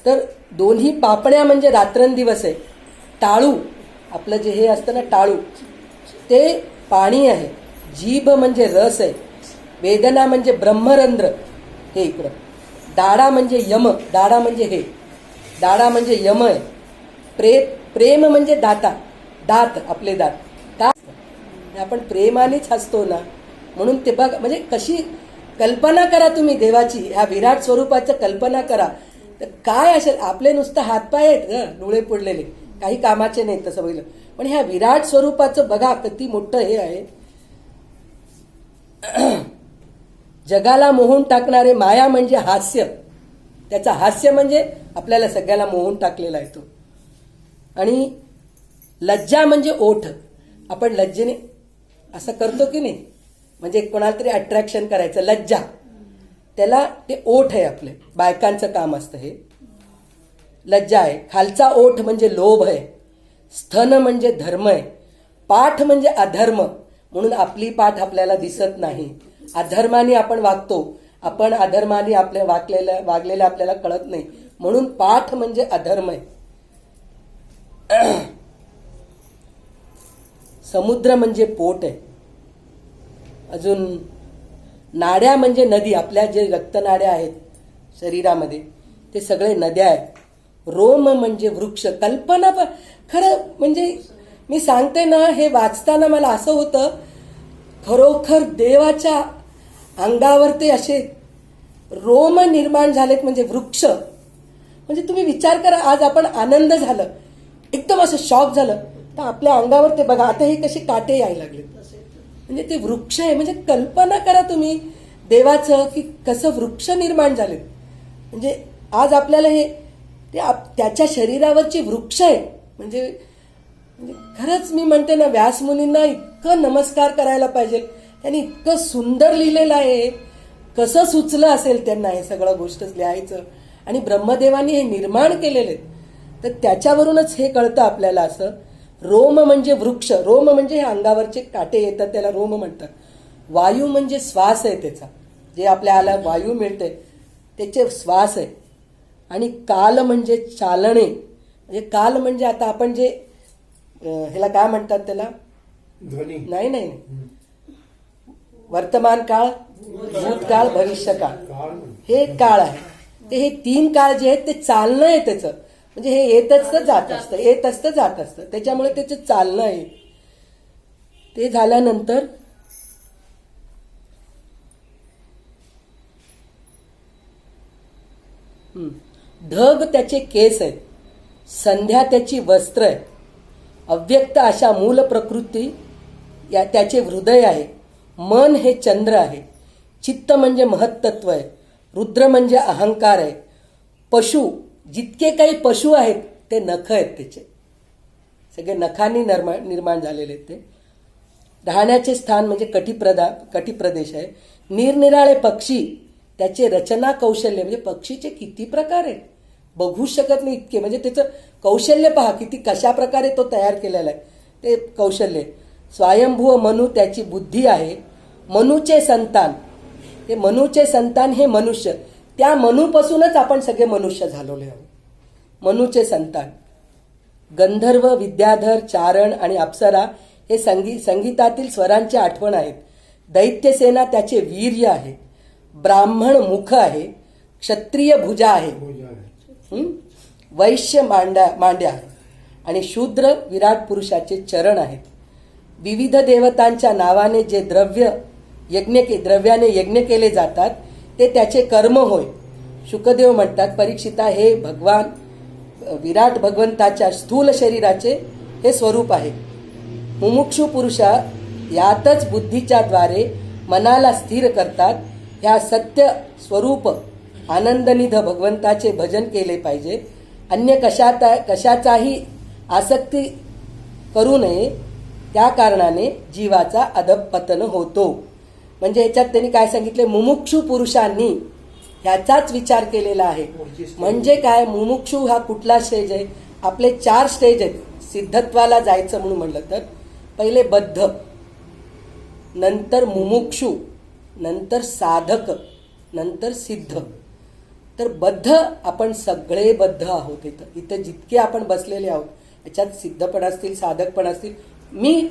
तर दोन्ही पापण्या म्हणजे रात्रंदिवस आहे. टाळू आपलं जे हे असतं ना टाळू, ते पाणी आहे. जीभ म्हणजे रस आहे. वेदना म्हणजे ब्रह्मरंध्र, हे इकडं. दाडा म्हणजे यम, दाडा म्हणजे हे, दाडा म्हणजे यम आहे. प्रेम म्हणजे दाता, दात आपले दात. दात आपण प्रेमानेच हसतो ना, म्हणून ते बघ, म्हणजे कशी कल्पना करा तुम्ही देवाची, ह्या विराट स्वरूपाचं कल्पना करा तर काय असेल. आपले नुसतं हातपाय आहेत ग, डोळे पडलेले, काही कामाचे नाहीत तसं बघितलं. पण ह्या विराट स्वरूपाचं बघा किती मोठं हे आहे. जगाला मोहून टाकणारे माया म्हणजे हास्य. त्याचा हास्य म्हणजे आपल्याला सगळ्याला मोहून टाकलेला आहे तो. आणि लज्जा म्हणजे ओठ. आपण लज्जेने असं करतो की नाही, म्हणजे कोणाला तरी अट्रॅक्शन करायचं, लज्जा, त्याला ते ओठ आहे आपले, बायकांचं काम असतं हे. लज्जा आहे. खालचा ओठ म्हणजे लोभ आहे. स्तन म्हणजे धर्म आहे. पाठ म्हणजे अधर्म, म्हणून आपली पाठ आपल्याला दिसत नाही. अधर्माने आपण वागतो, आपण अधर्माने आपल्या वागलेलं आपल्याला कळत नाही, म्हणून पाठ म्हणजे अधर्म आहे. समुद्र म्हणजे पोट आहे. अजून नाड्या म्हणजे नदी, आपल्या जे रक्तनाड्या आहेत शरीरामध्ये ते सगळे नद्या आहेत. रोम म्हणजे वृक्ष. कल्पना पण खरं म्हणजे मी सांगते ना, हे वाचताना मला असं होतं, खरोखर देवाच्या अंगावर ते असे रोम निर्माण झालेत, म्हणजे वृक्ष. म्हणजे तुम्ही विचार करा, आज आपण आनंद झालं, एकदम असं शॉक झालं, तर आपल्या अंगावर ते बघा आता हे कसे काटे यायला लागले, म्हणजे ते वृक्ष आहे. म्हणजे कल्पना करा तुम्ही देवाचं, की कसं वृक्ष निर्माण झालेत. म्हणजे आज आपल्याला हे त्याच्या शरीरावरची वृक्ष आहे. म्हणजे खरंच मी म्हणते ना, व्यासमुनींना इतकं नमस्कार करायला पाहिजे. त्यांनी इतकं सुंदर लिहिलेलं आहे. कसं सुचलं असेल त्यांना हे सगळं गोष्ट लिहायचं, आणि ब्रह्मदेवानी हे निर्माण केलेले. तर त्याच्यावरूनच हे कळतं आपल्याला. असं रोम म्हणजे वृक्ष. रोम म्हणजे हे अंगावरचे काटे येतात त्याला रोम म्हणतात. वायू म्हणजे श्वास आहे त्याचा, जे आपल्याला वायू मिळते त्याचे श्वास आहे. आणि काल म्हणजे चालणे. म्हणजे काल म्हणजे आता आपण जे ह्याला काय म्हणतात त्याला, ध्वनी, नाही नाही, वर्तमान काळ, भूतकाळ, भविष्यकाळ, हे काळ आहे. ते हे 3 काळ जे आहेत ते चालणं आहे त्याचं. म्हणजे हे येत असतं जात असतं, येत असतं जात असतं, त्याच्यामुळे त्याचं चालणं आहे. ते झाल्यानंतर ढग त्याचे केस आहेत, संध्या त्याची वस्त्र आहे, अव्यक्त अशा मूल प्रकृती या त्याचे हृदय आहे, मन हे चंद्र आहे, चित्त म्हणजे महत्त्व आहे, रुद्र म्हणजे अहंकार आहे, पशु जितके काही पशु आहेत ते नख आहेत त्याचे, सगळे नखांनी निर्माण झालेले आहेत ते. राहण्याचे स्थान म्हणजे कटिप्रदेश आहे, निरनिराळे पक्षी त्याचे रचना कौशल्य, म्हणजे पक्षीचे किती प्रकार आहेत बघू शकत नाही इतके, म्हणजे त्याचं कौशल्य पहा किती कशा प्रकारे तो तयार केलेला आहे ते कौशल्य. स्वयंभू मनु त्याची बुद्धी आहे, मनुचे संतान, हे मनुचे संतान हे मनुष्य, त्या मनुपासूनच आपण सगळे मनुष्य झालेले आहोत. मनुचे संतान. गंधर्व, विद्याधर, चारण आणि अप्सरा हे संगीतातील स्वरांची आठवण आहेत. दैत्यसेना त्याचे वीर्य आहे, ब्राह्मण मुख आहे, क्षत्रिय भुजा आहे, वैश्य मांड्या आहे आणि शूद्र विराट पुरुषाचे चरण आहेत. विविध देवतांच्या नावाने जे द्रव्याने यज्ञ केले जातात ते त्याचे कर्म होय. शुकदेव म्हणतात, परीक्षिता हे भगवान विराट भगवंताच्या स्थूल शरीराचे हे स्वरूप आहे. मुमुक्षु पुरुषा यातच बुद्धीच्या द्वारे मनाला स्थिर करतात. ह्या सत्य स्वरूप आनंदनिध भगवंताचे भजन केले पाहिजे. अन्य कशाचाही आसक्ती करू नये, त्या कारणाने जीवाचा अधःपतन होतो. म्हणजे ह्याच्यात त्यांनी काय सांगितले, मुमुक्षु पुरुषांनी ह्याचाच विचार केलेला आहे. म्हणजे काय, मुमुक्षु हा कुठला स्टेज आहे, आपले 4 स्टेज आहेत सिद्धत्वाला जायचं म्हणून म्हणलं तर. पहिले बद्ध, नंतर मुमुक्षु, नंतर साधक, नंतर सिद्ध. तर बद्ध आपण सगळे बद्ध आहोत. इथं जितके आपण बसलेले आहोत याच्यात सिद्ध पण असतील, साधक पण असतील. मी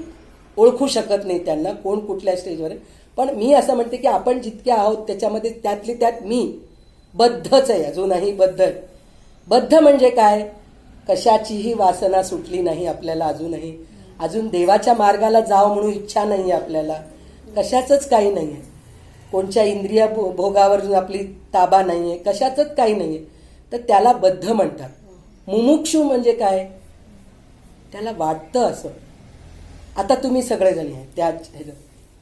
ओळखू शकत नाही त्यांना कोण कुठल्या स्टेजवर आहे, पण मी असं म्हणते की आपण जितके आहोत त्याच्यामध्ये त्यातली त्यात मी बद्धच आहे, अजूनही बद्ध आहे. बद्ध म्हणजे काय, कशाचीही वासना सुटली नाही आपल्याला अजूनही. अजून देवाच्या मार्गाला जावं म्हणून इच्छा नाही आहे आपल्याला, कशाचंच काही नाही आहे. कोणत्या इंद्रिय भोगावर आपली ताबा नाही आहे, कशाचंच काही नाही आहे, तर त्याला बद्ध म्हणतात. मुमुक्षु म्हणजे काय, त्याला वाटतं असं. आता तुम्ही सगळेजण आहे त्या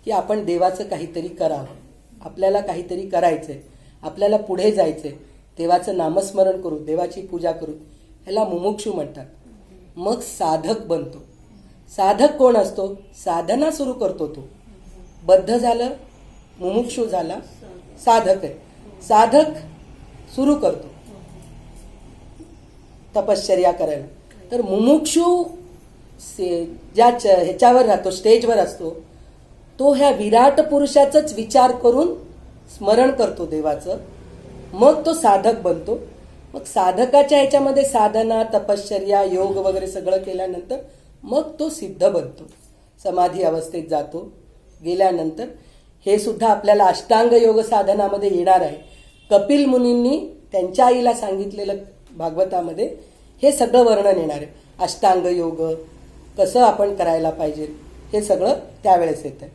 की आपण देवाचं काहीतरी करावं, आपल्याला काहीतरी करायचंय, आपल्याला पुढे जायचंय, देवाचं नामस्मरण करू, देवाची पूजा करू, ह्याला मुमुक्षु म्हणतात. मग साधक बनतो. साधक कोण असतो, साधना सुरू करतो तो. बद्ध झालं, मुमुक्षु झाला, साधक आहे. साधक सुरू करतो तपश्चर्या करायला. तर मुमुक्षु ज्या ह्याच्यावर राहतो, स्टेजवर असतो, तो ह्या विराट पुरुषाचाच विचार करून स्मरण करतो देवाचं, मग तो साधक बनतो. मग साधकाच्या ह्याच्यामध्ये साधना, तपश्चर्या, योग वगैरे सगळं केल्यानंतर मग तो सिद्ध बनतो, समाधी अवस्थेत जातो. गेल्यानंतर हे सुद्धा आपल्याला अष्टांग योग साधनामध्ये येणार आहे. कपिल मुनींनी त्यांच्या आईला सांगितलेलं भागवतामध्ये हे सगळं वर्णन येणार आहे. अष्टांग योग कसं आपण करायला पाहिजे हे सगळं त्यावेळेस येतं.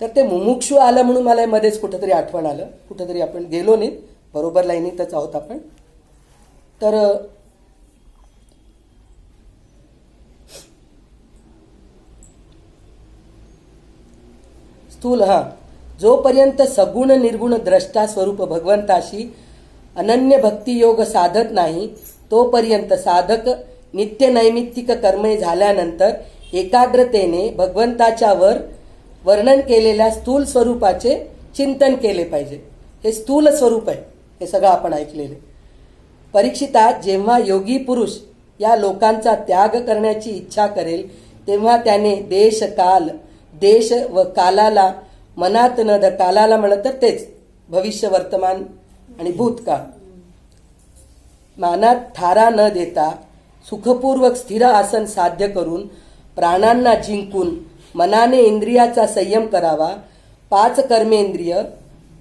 तर ते मुमुक्षु आलं म्हणून मला मध्येच कुठंतरी आठवण आलं, कुठंतरी आपण गेलो नाही, बरोबर लाईनीतच आहोत आपण. तर स्थूल जोपर्यंत सगुण निर्गुण द्रष्टा स्वरूप भगवंताशी अनन्य भक्ती योग साधत नाही, तोपर्यंत साधक नित्य नैमित्तिक कर्मे झाल्यानंतर एकाग्रतेने भगवंताच्या वर्णन केलेल्या स्थूल स्वरूपाचे चिंतन केले पाहिजे. हे स्थूल स्वरूप आहे, हे सगळं आपण ऐकलेले. परीक्षिता, जेव्हा योगी पुरुष या लोकांचा त्याग करण्याची इच्छा करेल तेव्हा त्याने देश व कालाला मनात न कालाला म्हणत तर तेच भविष्य, वर्तमान आणि भूतकाळ मनात थारा न देता सुखपूर्वक स्थिर आसन साध्य करून प्राणांना जिंकून मनाने इंद्रियाचा संयम करावा. 5 कर्मेंद्रिय,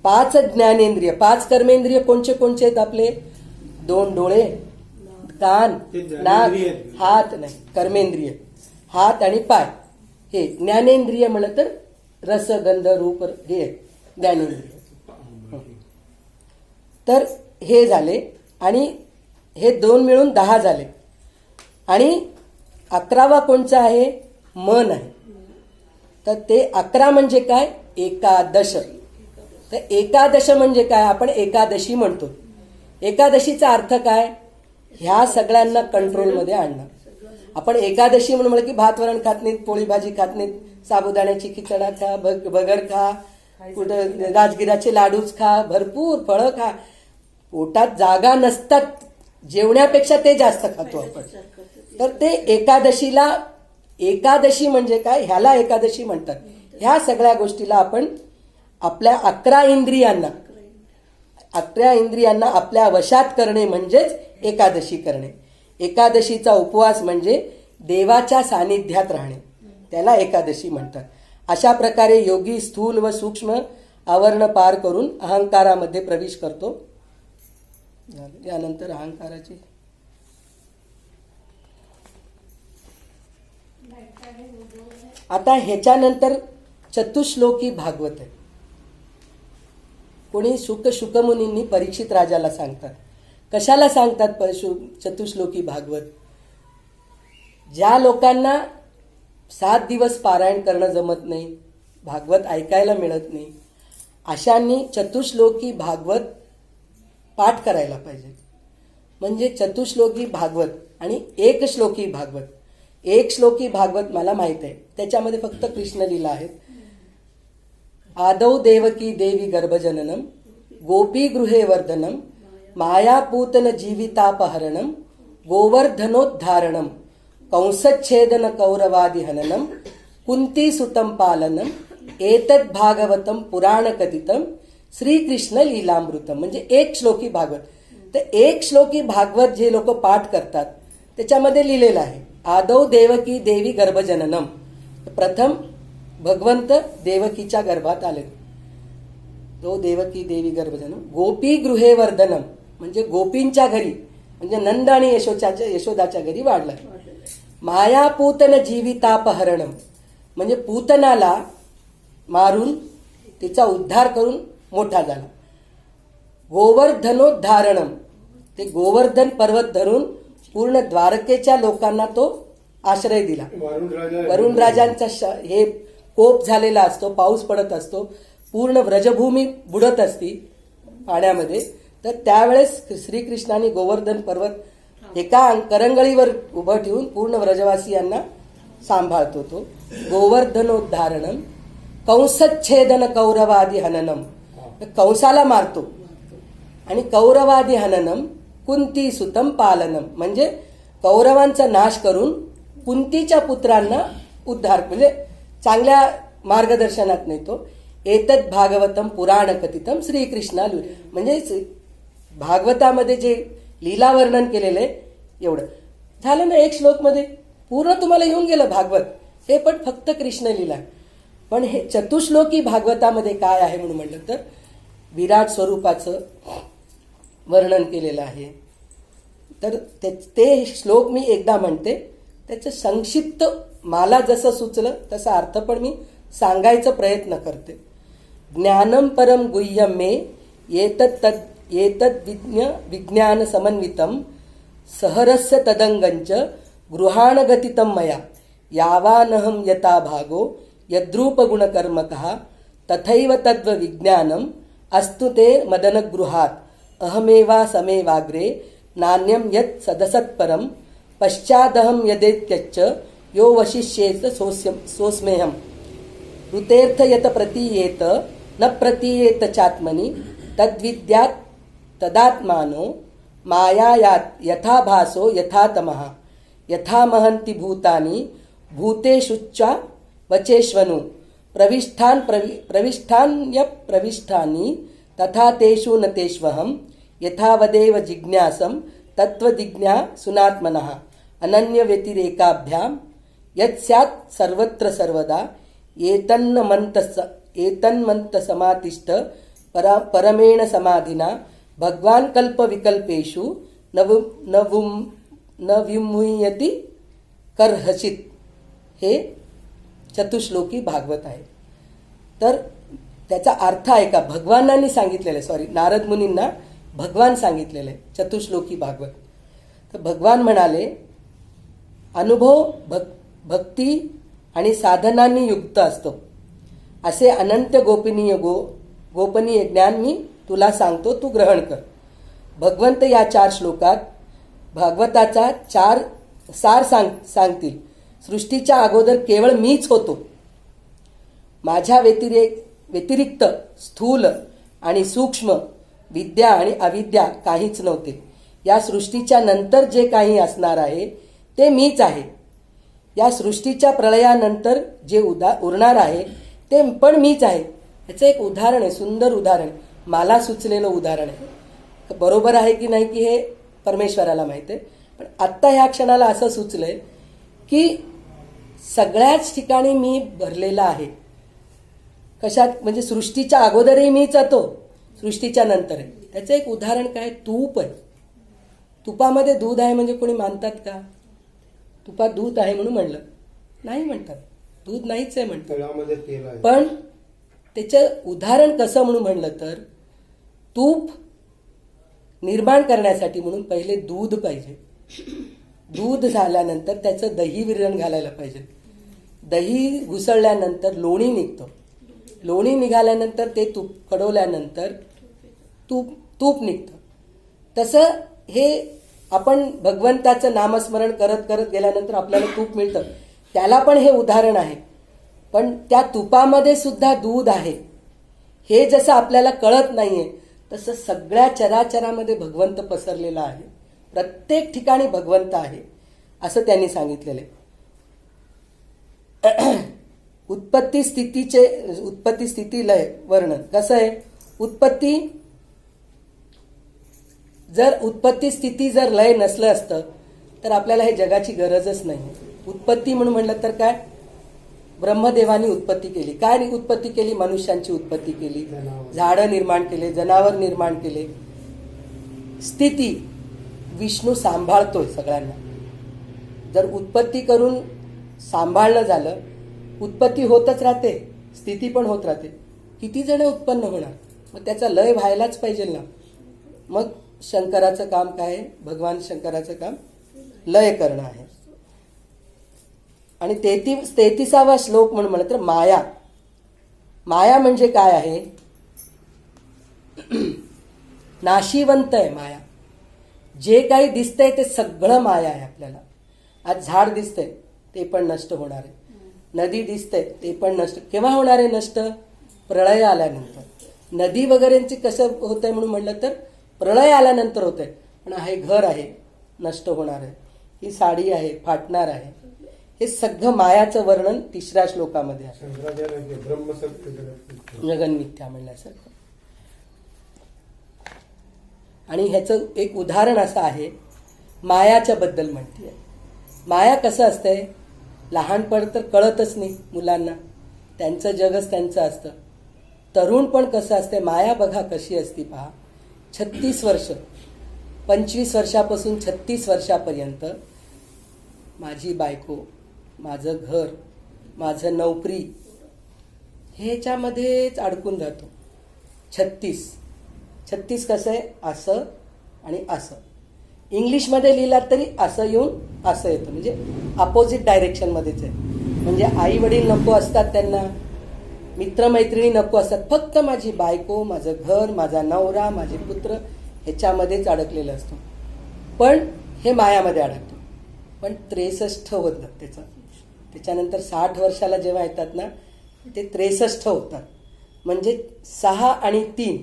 5 ज्ञानेंद्रिय. 5 कर्मेंद्रिय कोणचे कोणचे आहेत आपले, 2 डोळे, कान, नाक, हात नाही कर्मेंद्रिय, हात आणि पाय. हे ज्ञानेंद्रिय म्हणलं तर रस, गंध, रूप हे ज्ञानेंद्रिय. तर हे झाले. आणि हे 2 मिळून 10 झाले. आणि 11वा कोणचा आहे? मन आहे. तर ते 11 म्हणजे काय? एकादश. तर एकादश म्हणजे काय? आपण एकादशी म्हणतो. एकादशीचा अर्थ काय? ह्या सगळ्यांना कंट्रोलमध्ये आणणं. आपण एकादशी म्हणून म्हणलं की भात वरण खात नाहीत, पोळी भाजी खात नाहीत, साबुदाण्याची खिचडा खा, भगर खा, कुठं राजगिराचे लाडूच खा, भरपूर फळं खा. पोटात जागा नसतात, जेवण्यापेक्षा ते जास्त खातो आपण. तर ते एकादशीला, एकादशी म्हणजे काय? ह्याला एकादशी म्हणतात. ह्या सगळ्या गोष्टीला आपण आपल्या 11 इंद्रियांना आपल्या वशात करणे म्हणजेच एकादशी करणे. एकादशीचा उपवास म्हणजे देवाच्या सानिध्यात राहणे, त्याला एकादशी म्हणतात. अशा प्रकारे योगी स्थूल व सूक्ष्म आवरण पार करून अहंकारामध्ये प्रवेश करतो. यानंतर अहंकाराची आता ह्याच्यानंतर चतुश्लोकी भागवत आहे. कोणी शुकमुनींनी परीक्षित राजाला सांगतात. कशाला सांगतात चतुश्लोकी भागवत? ज्या लोकांना 7 दिवस पारायण करणं जमत नाही, भागवत ऐकायला मिळत नाही, अशांनी चतुश्लोकी भागवत पाठ करायला पाहिजे. म्हणजे चतुश्लोकी भागवत आणि एकश्लोकी भागवत. एक श्लोकी भागवत मला माहित आहे, त्याच्यामध्ये फक्त कृष्णलीला आहेत. आदौ देवकी देवी गर्भजननम, गोपी गृहे वर्धनम, मायापूतन जीवितापहरणम, गोवर्धनोद्धारणम, कंसच्छेदन कौरवादि हननम, कुंती सुतम पालनम, एतद भागवतम पुराण कथितम, श्रीकृष्ण लीलामृतम. म्हणजे एक श्लोकी भागवत. तर एक श्लोकी भागवत जे लोक पाठ करतात त्याच्यामध्ये लिहिलेलं आहे आदौ देवकी देवी गर्भजननम. प्रथम भगवंत देवकीच्या गर्भात आले, तो देवकी देवी गर्भजनम. गोपी गृहे वर्धनम म्हणजे गोपींच्या घरी, म्हणजे नंद आणि यशोदाच्या घरी वाढला. मायापूतन जीवितापहरणम म्हणजे पूतनाला मारून तिचा उद्धार करून मोठा झाला. गोवर्धनोद्धारणम ते गोवर्धन पर्वत धरून पूर्ण द्वारकेच्या लोकांना तो आश्रय दिला. वरुण राजांचा हे कोप झालेला असतो, पाऊस पडत असतो, पूर्ण व्रजभूमी बुडत असती पाण्यामध्ये. तर त्यावेळेस श्रीकृष्णाने गोवर्धन पर्वत एका करंगळीवर उभं ठेवून पूर्ण व्रजवासियांना सांभाळतो. तो गोवर्धनोद्धारणम, कंसच्छेदन कौरवादि हननम कंसाला मारतो, आणि कौरवादि हननम कुंती सुतम पालनम म्हणजे कौरवांचा नाश करून कुंतीच्या पुत्रांना उद्धार म्हणजे चांगल्या मार्गदर्शनात नेतो. एतद भागवतम पुराण कथितम श्रीकृष्णा म्हणजे भागवतामध्ये जे लीला वर्णन केलेलं आहे एवढं झालं ना. एक श्लोकमध्ये पूर्ण तुम्हाला येऊन गेलं भागवत. हे पण फक्त कृष्ण लीला. पण हे चतुश्लोकी भागवतामध्ये काय आहे म्हणून म्हटलं तर विराट स्वरूपाचं वर्णन केलेलं आहे. तर ते श्लोक मी एकदा म्हणते, त्याचं संक्षिप्त मला जसं सुचलं तसा अर्थ पण मी सांगायचा प्रयत्न करते. ज्ञानम परम गुह्यम मे एतद विज्ञान समन्वितम सहरस्य तदंगंच गृहाणगतितम मया यावानहम यथा भागो यद्रूपगुणकर्मकः तथैव तद्व विज्ञानम अस्तु ते मदनगृहात् अहमेवा समेवाग्रे नान्यम यत् सदसत्परम पश्चादहम यदेत्यच्च यो वशिष्येत सोस्मेहम ऋतेर्थ यत प्रतीयेत न प्रतीयेत चात्मनि तद्विद्यात् तदात्मानो मायायात् यथा भासो यथा तमः यथा महन्ति भूतानि भूतेषुच्च वचेष्वनु प्रविष्ठान्यप्रविष्ठानि तथा तेषु न तेष्वहम् यथावदेव जिज्ञासं तत्त्वजिज्ञा सुनात्मनः अनन्य व्यतिरेकाभ्यां यत् स्यात् सर्वत्र सर्वदा एतन्मन्त समातिष्ठ परमेण समाधिना भगवान कल्प विकल्पेषु न विमुह्यति कर्हचित. हे चतुश्लोकी भागवत आहे. तर त्याचा अर्थ आहे का भगवानांनी सांगितलेलं, नारद मुनींना भगवान सांगितलेलं आहे चतुश्लोकी भागवत. तर भगवान म्हणाले अनुभव भक्ती आणि साधनांनी युक्त असतो असे अनंत गोपनीय ज्ञान मी तुला सांगतो, तू ग्रहण कर. भगवंत या 4 श्लोकात भागवताचा सार सांगतील. सृष्टीच्या अगोदर केवळ मीच होतो. माझ्या व्यतिरिक्त स्थूल आणि सूक्ष्म विद्या आणि अविद्या काहीच नव्हते. या सृष्टीच्या नंतर जे काही असणार आहे ते मीच आहे. या सृष्टीच्या प्रलयानंतर जे उरणार आहे ते पण मीच आहे. याचं एक उदाहरण आहे, सुंदर उदाहरण, मला सुचलेलं उदाहरण आहे. बरोबर आहे की नाही की हे परमेश्वराला माहीत आहे, पण आत्ता ह्या क्षणाला असं सुचलंय की सगळ्याच ठिकाणी मी भरलेला आहे. कशात? म्हणजे सृष्टीच्या अगोदरही मीच होतो, सृष्टीच्या नंतर आहे. त्याचं एक उदाहरण काय? तूप आहे. तुपामध्ये दूध आहे म्हणजे कोणी मानतात का? तुपात दूध आहे म्हणून म्हणलं नाही म्हणतात, दूध नाहीच आहे म्हणतात. पण त्याचं उदाहरण कसं म्हणून म्हणलं तर तूप निर्माण करण्यासाठी म्हणून पहिले दूध पाहिजे. दूध झाल्यानंतर त्याचं दही विरण घालायला पाहिजे. दही घुसळल्यानंतर लोणी निघतं. लोणी निघाल्यानंतर ते तूप कडवल्यानंतर तूप निघतं. तसं हे आपण भगवंताचं नामस्मरण करत करत गेल्यानंतर आपल्याला तूप मिळतं. त्याला पण हे उदाहरण आहे. पण त्या तुपामध्ये सुद्धा दूध आहे. हे जसं आपल्याला कळत नाहीये तसं सगळ्या चराचरामध्ये भगवंत पसरलेला आहे. प्रत्येक ठिकाणी भगवंत आहे असं त्यांनी सांगितलेलं आहे. उत्पत्ती स्थिती लय वर्णन कसं आहे? उत्पत्ती स्थिती जर लय नसलं असतं तर आपल्याला हे जगाची गरजच नाही. उत्पत्ती म्हणून म्हणलं तर काय? ब्रह्मदेवानी उत्पत्ती केली. काय उत्पत्ती केली? मनुष्यांची उत्पत्ती केली, झाडं निर्माण केले, जनावर निर्माण केले. स्थिती विष्णू सांभाळतोय सगळ्यांना. जर उत्पत्ती करून सांभाळणं झालं, उत्पत्ती होतच राहते, स्थिती पण होत राहते. किती जण उत्पन्न होणार? मग त्याचा लय व्हायलाच पाहिजे ना. मग शंकराचं काम काय आहे? भगवान शंकराचं काम लय करणं आहे. आणि 33वा श्लोक म्हणून म्हणलं तर माया. माया म्हणजे काय आहे? नाशिवंत आहे माया. जे काही दिसतंय ते सगळं माया आहे आपल्याला. आज झाड दिसतंय ते पण नष्ट होणार आहे. नदी दिसतंय ते पण नष्ट. केव्हा होणार आहे नष्ट? प्रळय आल्यानंतर. नदी वगैरेंची कसं होतंय म्हणून म्हणलं तर प्रळय आल्यानंतर होतंय. पण हे घर आहे नष्ट होणार आहे, ही साडी आहे फाटणार आहे. हे सगळं मायाचं वर्णन 3ऱ्या श्लोकामध्ये आहे. जगन मिथ्या म्हणल्यासारखं. आणि ह्याचं एक उदाहरण असं आहे, मायाच्या बद्दल म्हणते. माया कसं असतंय? लहानपण तर कळतच नाही मुलांना, त्यांचं जगच त्यांचं असतं. तरुण पण कसं असते? माया बघा कशी असती पहा. 36 वर्ष, 25 वर्षापासून 36 वर्षापर्यंत माझी बायको, माझं घर, माझं नोकरी ह्याच्यामध्येच अडकून जातो. 36 कसं आहे? असं आणि असं. इंग्लिशमध्ये लिहिलात तरी असं येऊन असं येतं, म्हणजे अपोजिट डायरेक्शनमध्येच आहे. म्हणजे आई वडील नको असतात त्यांना, मित्रमैत्रिणी नको असतात, फक्त माझी बायको, माझं घर, माझा नवरा, माझे पुत्र ह्याच्यामध्येच अडकलेलं असतो. पण हे मायामध्ये अडकतो. पण 63 होतं त्याचं. त्याच्यानंतर 60 वर्षाला जेव्हा येतात ना ते 63 होतात. म्हणजे 6 आणि 3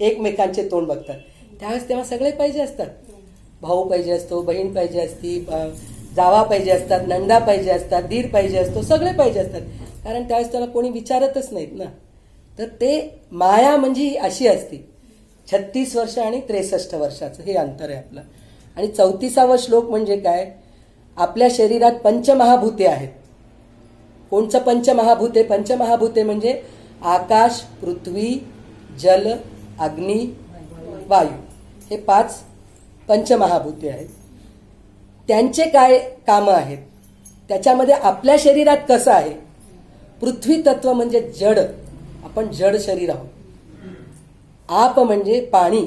एकमेकांचे तोंड बघतात. त्यावेळेस तेव्हा सगळे पाहिजे असतात. भाऊ पाहिजे असतो, बहीण पाहिजे असती, जावा पाहिजे असतात, नंदा पाहिजे असतात, दीर पाहिजे असतो, सगळे पाहिजे असतात. कारण त्यावेळेस त्याला कोणी विचारतच नाहीत ना. तर ते माया म्हणजे ही अशी असती. 36 वर्ष आणि 63 वर्षाचं हे अंतर आहे आपलं. आणि 34वा श्लोक म्हणजे काय? आपल्या शरीरात पंचमहाभूते आहेत. कोणचं पंचमहाभूते? पंचमहाभूते म्हणजे आकाश, पृथ्वी, जल, अग्नी, वायू, हे 5 पंचमहाभूते आहेत. त्यांचे काय कामं आहेत? त्याच्यामध्ये आपल्या शरीरात कसं आहे? पृथ्वी तत्व म्हणजे जड, आपण जड शरीर आहोत. आप म्हणजे पाणी,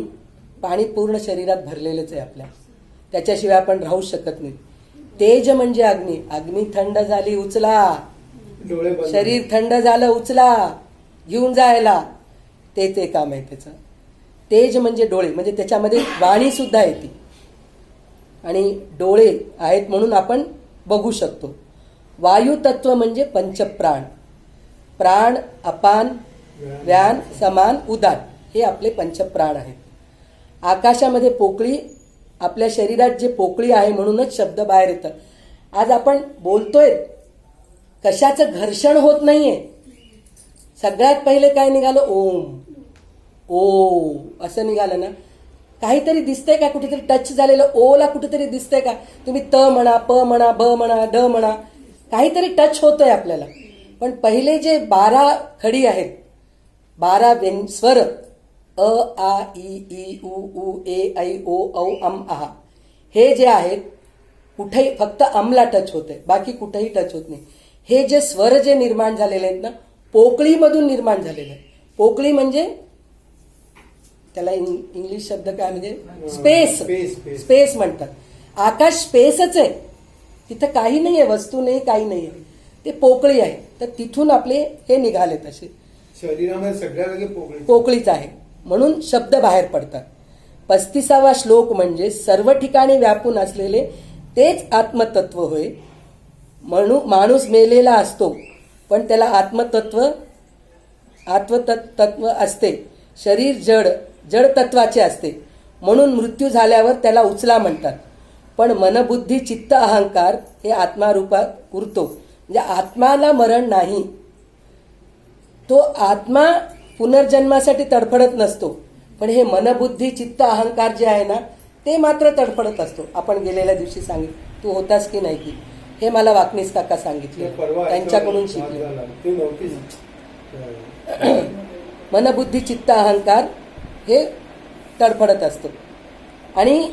पाणी पूर्ण शरीरात भरलेलंच आहे आपल्या, त्याच्याशिवाय आपण राहू शकत नाही. तेज म्हणजे अग्नी. अग्नी थंड झाली उचला, शरीर थंड झालं उचला, घेऊन जायला, ते ते काम आहे त्याचं. तेज म्हणजे डोळे, म्हणजे त्याच्यामध्ये वाणी सुद्धा येते आणि डोळे आहेत म्हणून आपण बघू शकतो. वायू तत्व म्हणजे पंचप्राण. प्राण, अपान, व्यान, समान, उदान हे आपले पंचप्राण आहेत. आकाशामध्ये पोकळी, आपल्या शरीरात जे पोकळी आहे म्हणूनच शब्द बाहेर येतं. आज आपण बोलतोय, कशाचं घर्षण होत नाहीये. सगळ्यात पहिले काय निघालं? ओम. ओ असं निघालं ना. काहीतरी दिसतंय का? कुठेतरी टच झालेलं ओला कुठेतरी दिसतंय का? तुम्ही त म्हणा, प म्हणा, ब म्हणा, ड म्हणा, काहीतरी टच होतंय आपल्याला. पण पहिले जे 12 खडी आहेत, 12 स्वर, अ, आ, ई, उ, ए, ऐ, ओ, औ, अम, आहा, हे जे आहेत कुठेही फक्त अमला टच होते, बाकी कुठेही टच होत नाही. हे जे स्वर जे निर्माण झालेले आहेत ना, पोकळीमधून निर्माण झालेले आहेत. पोकळी म्हणजे त्याला इंग्लिश शब्द काय म्हणजे स्पेस. स्पेस म्हणतात. आकाश स्पेसच आहे, तिथं काही नाही आहे, वस्तू नाही, काही नाही आहे, ते पोकळी आहे. तर तिथून आपले हे निघाले तसे शरीरामध्ये सगळ्या जागी पोकळीच आहे म्हणून शब्द बाहेर पडतात. 35वा श्लोक म्हणजे सर्व ठिकाणी व्यापून असलेले तेच आत्मतत्व होय. म्हणून माणूस मेलेला असतो पण त्याला आत्मतत्व असते. शरीर जड तत्वाचे असते म्हणून मृत्यू झाल्यावर त्याला उचला म्हणतात. पण मनबुद्धी चित्त अहंकार हे आत्मारूपात उरतो. म्हणजे आत्माला मरण नाही. तो आत्मा पुनर्जन्मासाठी तडफडत नसतो, पण हे मनबुद्धी चित्त अहंकार जे आहे ना, ते मात्र तडफडत असतो. आपण गेलेल्या दिवशी सांगितलं, तू होतास की नाही की, हे मला वाकणीस काका सांगितले, त्यांच्याकडून शिकले. मनबुद्धी चित्त अहंकार हे तडफडत असतो. आणि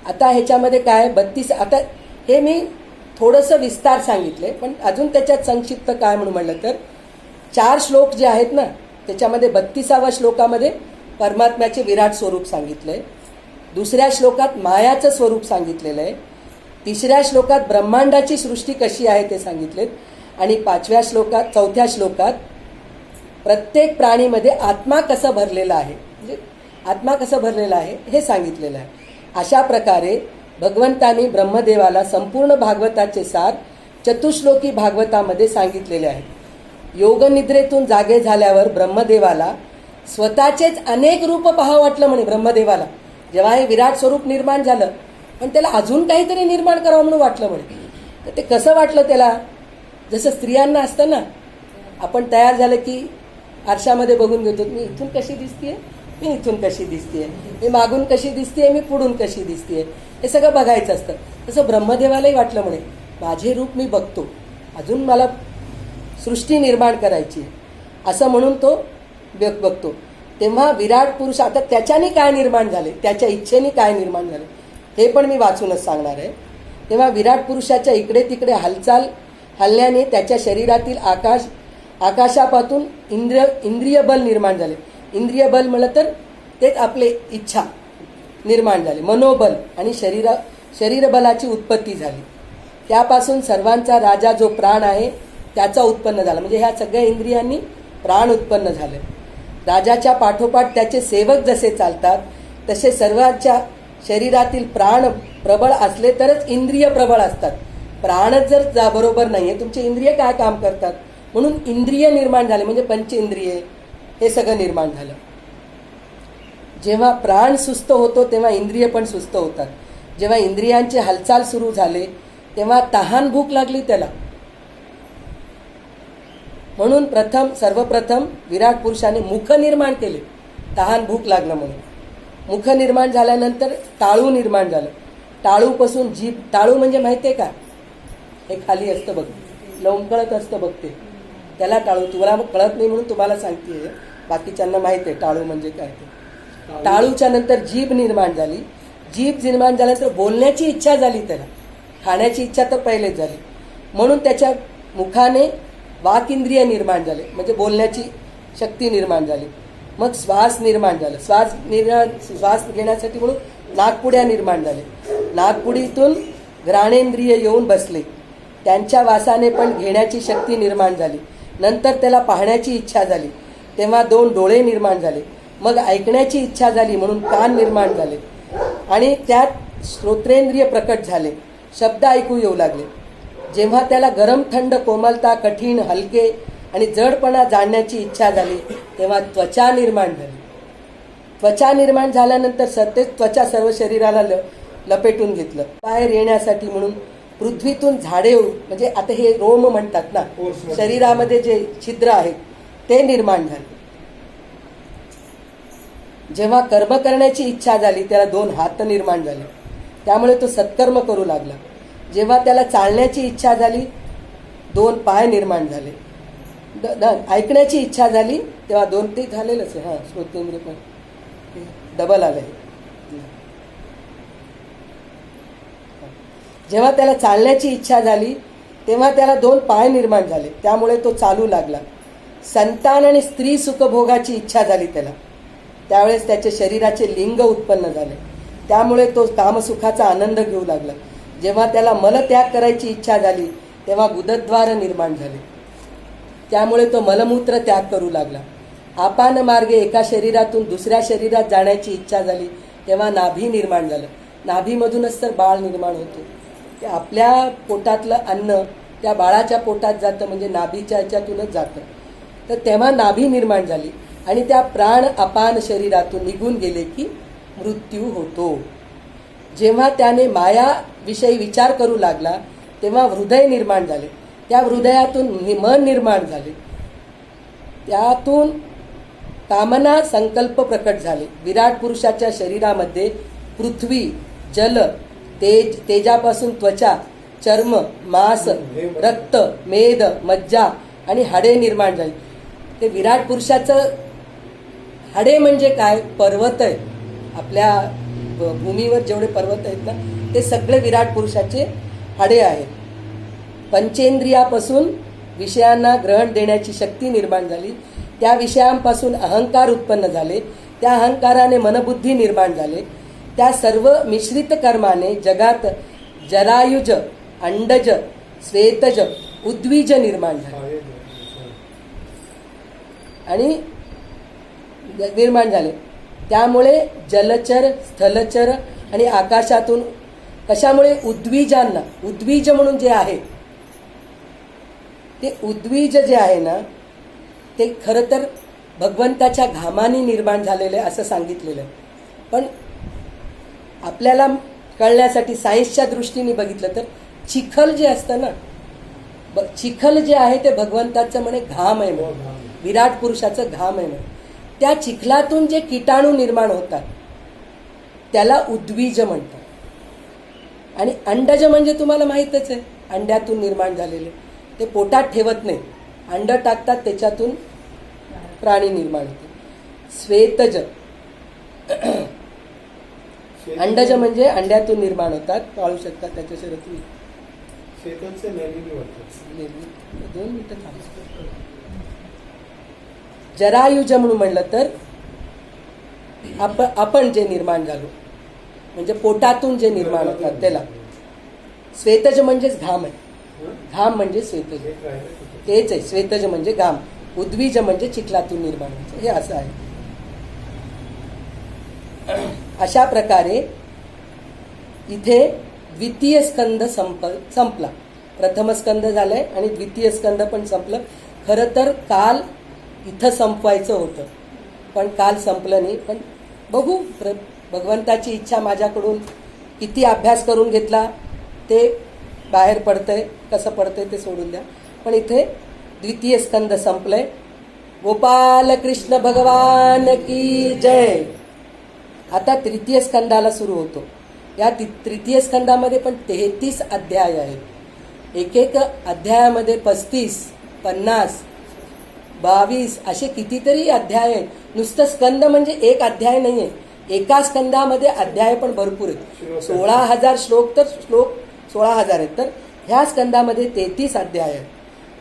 आता ह्याच्यामध्ये काय 32, आता हे मी थोडंसं विस्तार सांगितले, पण अजून त्याच्यात संक्षिप्त काय म्हणून म्हणलं तर 4 श्लोक जे आहेत ना, त्याच्यामध्ये 32व्या श्लोकामध्ये परमात्म्याचे विराट स्वरूप सांगितलंय. 2ऱ्या श्लोकात मायाचं स्वरूप सांगितलेलं आहे. 3ऱ्या श्लोकात ब्रह्मांडाची सृष्टी कशी आहे ते सांगितलेत. आणि 4थ्या श्लोकात प्रत्येक प्राणीमध्ये आत्मा कसं भरलेला आहे, म्हणजे आत्मा कसं भरलेला आहे हे सांगितलेलं आहे. अशा प्रकारे भगवंतांनी ब्रह्मदेवाला संपूर्ण भागवताचे सार चतुश्लोकी भागवतामध्ये सांगितलेले आहे. योगनिद्रेतून जागे झाल्यावर ब्रह्मदेवाला स्वतःचेच अनेक रूप पाहावं वाटलं म्हणे. ब्रह्मदेवाला जेव्हा हे विराट स्वरूप निर्माण झालं, पण त्याला अजून काहीतरी निर्माण करावं म्हणून वाटलं म्हणे. तर ते कसं वाटलं त्याला? जसं स्त्रियांना असतं ना, आपण तयार झालं की आरशामध्ये बघून घेतो, मी इथून कशी दिसतेय, मी इथून कशी दिसतेय, मी मागून कशी दिसतेय, मी पुढून कशी दिसतेय, हे सगळं बघायचं असतं. तसं ब्रह्मदेवालाही वाटलं म्हणे, माझे रूप मी बघतो, अजून मला सृष्टी निर्माण करायची, असं म्हणून तो बघतो. तेव्हा विराट पुरुष आता त्याच्याने काय निर्माण झाले, त्याच्या इच्छेने काय निर्माण झाले, हे पण मी वाचूनच सांगणार आहे. तेव्हा विराट पुरुषाच्या इकडे तिकडे हालचाल हलल्याने त्याच्या शरीरातील आकाशापासून इंद्रिय बल निर्माण झाले. इंद्रिय बल म्हणलं तर तेच आपले इच्छा निर्माण झाले, मनोबल आणि शरीरबलाची उत्पत्ती झाली. त्यापासून सर्वांचा राजा जो प्राण आहे त्याचा उत्पन्न झाला. म्हणजे ह्या सगळ्या इंद्रियांनी प्राण उत्पन्न झाले. राजाच्या पाठोपाठ त्याचे सेवक जसे चालतात तसे सर्वांच्या शरीरातील प्राण प्रबळ असले तरच इंद्रिय प्रबळ असतात. प्राणच जर बरोबर नाही आहे, तुमचे इंद्रिय काय काम करतात? म्हणून इंद्रिय निर्माण झाले, म्हणजे पंचेंद्रिय हे सगळं निर्माण झालं. जेव्हा प्राण सुस्त होतो तेव्हा इंद्रिय पण सुस्त होतात. जेव्हा इंद्रियांची हालचाल सुरू झाले तेव्हा तहान भूक लागली त्याला. म्हणून सर्वप्रथम विराट पुरुषाने मुख निर्माण केले, तहान भूक लागलं म्हणून. मुख निर्माण झाल्यानंतर टाळू निर्माण झालं. टाळूपासून जीभ. टाळू म्हणजे माहिती आहे का? हे खाली असतं बघ, लोंबकळत असतं बघ, त्याला टाळू. तुला कळत नाही म्हणून तुम्हाला सांगते, बाकीच्यांना माहिती आहे टाळू म्हणजे काय ते. टाळूच्या नंतर जीभ निर्माण झाली. जीभ निर्माण झाल्यानंतर बोलण्याची इच्छा झाली त्याला. खाण्याची इच्छा तर पहिलेच झाली, म्हणून त्याच्या मुखाने वाक इंद्रिय निर्माण झाले, म्हणजे बोलण्याची शक्ती निर्माण झाली. मग श्वास निर्माण झालं. श्वास घेण्यासाठी म्हणून नाकपुड्या निर्माण झाल्या. नाकपुडीतून घ्राणेंद्रिय येऊन बसले. त्यांच्या वासाने पण घेण्याची शक्ती निर्माण झाली. नंतर त्याला पाहण्याची इच्छा झाली तेव्हा 2 डोळे निर्माण झाले. मग ऐकण्याची इच्छा झाली म्हणून कान निर्माण झाले आणि त्यात श्रोत्रेंद्रिय प्रकट झाले. शब्द ऐकू येऊ लागले. जेव्हा त्याला गरम थंड कोमलता कठीण हलके आणि जडपणा जाणण्याची इच्छा झाली तेव्हा त्वचा निर्माण झाली. त्वचा निर्माण झाल्यानंतर सतेज त्वचा सर्व शरीराला लपेटून घेतलं. बाहेर येण्यासाठी म्हणून पृथ्वीतून झाडे म्हणजे आता हे रोम म्हणतात ना, शरीरामध्ये जे छिद्र आहेत ते निर्माण झाले. जेव्हा कर्म करण्याची इच्छा झाली त्याला 2 हात निर्माण झाले. त्यामुळे तो सत्कर्म करू लागला. जेव्हा त्याला चालण्याची इच्छा झाली 2 पाय निर्माण झाले. ऐकण्याची इच्छा झाली तेव्हा 2 ते झालेलंच आहे. श्रोतेंद्रिय पण डबल आलंय. जेव्हा त्याला चालण्याची इच्छा झाली तेव्हा त्याला 2 पाय निर्माण झाले. त्यामुळे तो चालू लागला. संतान आणि स्त्री सुखभोगाची इच्छा झाली त्याला. त्यावेळेस त्याच्या शरीराचे लिंग उत्पन्न झाले. त्यामुळे तो कामसुखाचा आनंद घेऊ लागला. जेव्हा त्याला मलत्याग करायची इच्छा झाली तेव्हा गुदद्वार निर्माण झाले. त्यामुळे तो मलमूत्र त्याग करू लागला. आपान मार्गे एका शरीरातून दुसऱ्या शरीरात जाण्याची इच्छा झाली तेव्हा नाभी निर्माण झालं. नाभीमधूनच तर बाळ निर्माण होतो. ते आपल्या पोटातलं अन्न त्या बाळाच्या पोटात जातं म्हणजे नाभीच्या ह्याच्यातूनच जातं. तर तेव्हा नाभी निर्माण झाली आणि त्या प्राण अपान शरीरातून निघून गेले की मृत्यू होतो. जेव्हा त्याने मायाविषयी विचार करू लागला तेव्हा हृदय निर्माण झाले. त्या हृदयातून मन निर्माण झाले. त्यातून कामना संकल्प प्रकट झाले. विराट पुरुषाच्या शरीरामध्ये पृथ्वी जल तेजापासून त्वचा चर्म मांस रक्त मेद मज्जा आणि हाडे निर्माण झाली. ते विराट पुरुषाचं हाडे म्हणजे काय? पर्वत आहे. आपल्या भूमीवर जेवढे पर्वत आहेत ना ते सगळे विराट पुरुषाचे हाडे आहेत. पंचेंद्रियापासून विषयांना ग्रहण देण्याची शक्ती निर्माण झाली. त्या विषयांपासून अहंकार उत्पन्न झाले. त्या अहंकाराने मनबुद्धी निर्माण झाले. त्या सर्व मिश्रित कर्माने जगात जरायुज अंडज श्वेतज उद्वीज निर्माण झाले आणि निर्माण झाले. त्यामुळे जलचर स्थलचर आणि आकाशातून कशामुळे उद्वीजांना उद्वीज म्हणून जे आहे ते उद्वीज जे आहे ना ते खरं तर भगवंताच्या घामाने निर्माण झालेलं आहे असं सांगितलेलं आहे. पण आपल्याला कळण्यासाठी सायन्सच्या दृष्टीने बघितलं तर चिखल जे असतं ना चिखल जे आहे ते भगवंताचं म्हणे घाम आहे म्हणे. विराट पुरुषाचं घाम आहे म्हणे. त्या चिखलातून जे किटाणू निर्माण होतात त्याला उद्वीज म्हणतात. आणि अंडज म्हणजे तुम्हाला माहीतच आहे अंड्यातून निर्माण झालेले. ते पोटात ठेवत नाही. अंड टाकतात त्याच्यातून प्राणी निर्माण होते. श्वेतज अंडज म्हणजे अंड्यातून निर्माण होतात. पाळू शकतात त्याच्या शरीरातून. 2 मिनिटं थांबा. जरायुज म्हणून म्हणलं तर आपण जे निर्माण झालो म्हणजे पोटातून जे निर्माण होतात त्याला. श्वेतज म्हणजेच घाम आहे. घाम म्हणजे श्वेतज तेच आहे. श्वेतज म्हणजे घाम. उद्वीज म्हणजे चिखलातून निर्माण होतं. हे असं आहे. अशा प्रकारे इथे द्वितीय स्कंद संपला. प्रथम स्कंद झालंय आणि द्वितीय स्कंद पण संपलं. खरं तर काल इथं संपवायचं होतं पण काल संपलं नाही. पण बघू भगवंताची इच्छा. माझ्याकडून किती अभ्यास करून घेतला ते बाहेर पडतंय. कसं पडतंय ते सोडून द्या. पण इथे द्वितीय स्कंद संपलंय. गोपाल कृष्ण भगवान की जय. आता तृतीय स्कंदाला सुरू होतो. या तृतीय स्कंदामध्ये पण 33 अध्याय आहेत. एक एक अध्यायामध्ये 35 50 22 असे कितीतरी अध्याय आहेत. नुसतं स्कंद म्हणजे एक अध्याय नाही आहे. एका स्कंदामध्ये अध्याय पण भरपूर आहेत. 16,000 श्लोक तर श्लोक 16,000 आहेत. तर ह्या स्कंदामध्ये 33 अध्याय आहेत.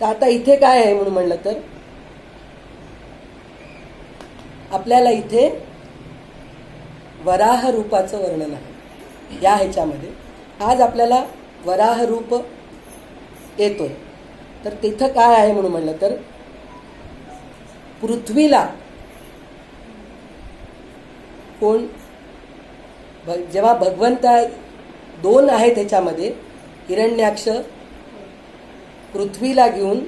तर आता इथे काय आहे म्हणून म्हणलं तर आपल्याला इथे वराह रूपाचं वर्णन आहे या ह्याच्यामध्ये. आज आपल्याला वराह रूप येतोय. तर तिथं काय आहे म्हणून म्हणलं तर पृथ्वीला कोण जेव्हा भगवंत दोन आहेत ह्याच्यामध्ये, हिरण्याक्ष पृथ्वीला घेऊन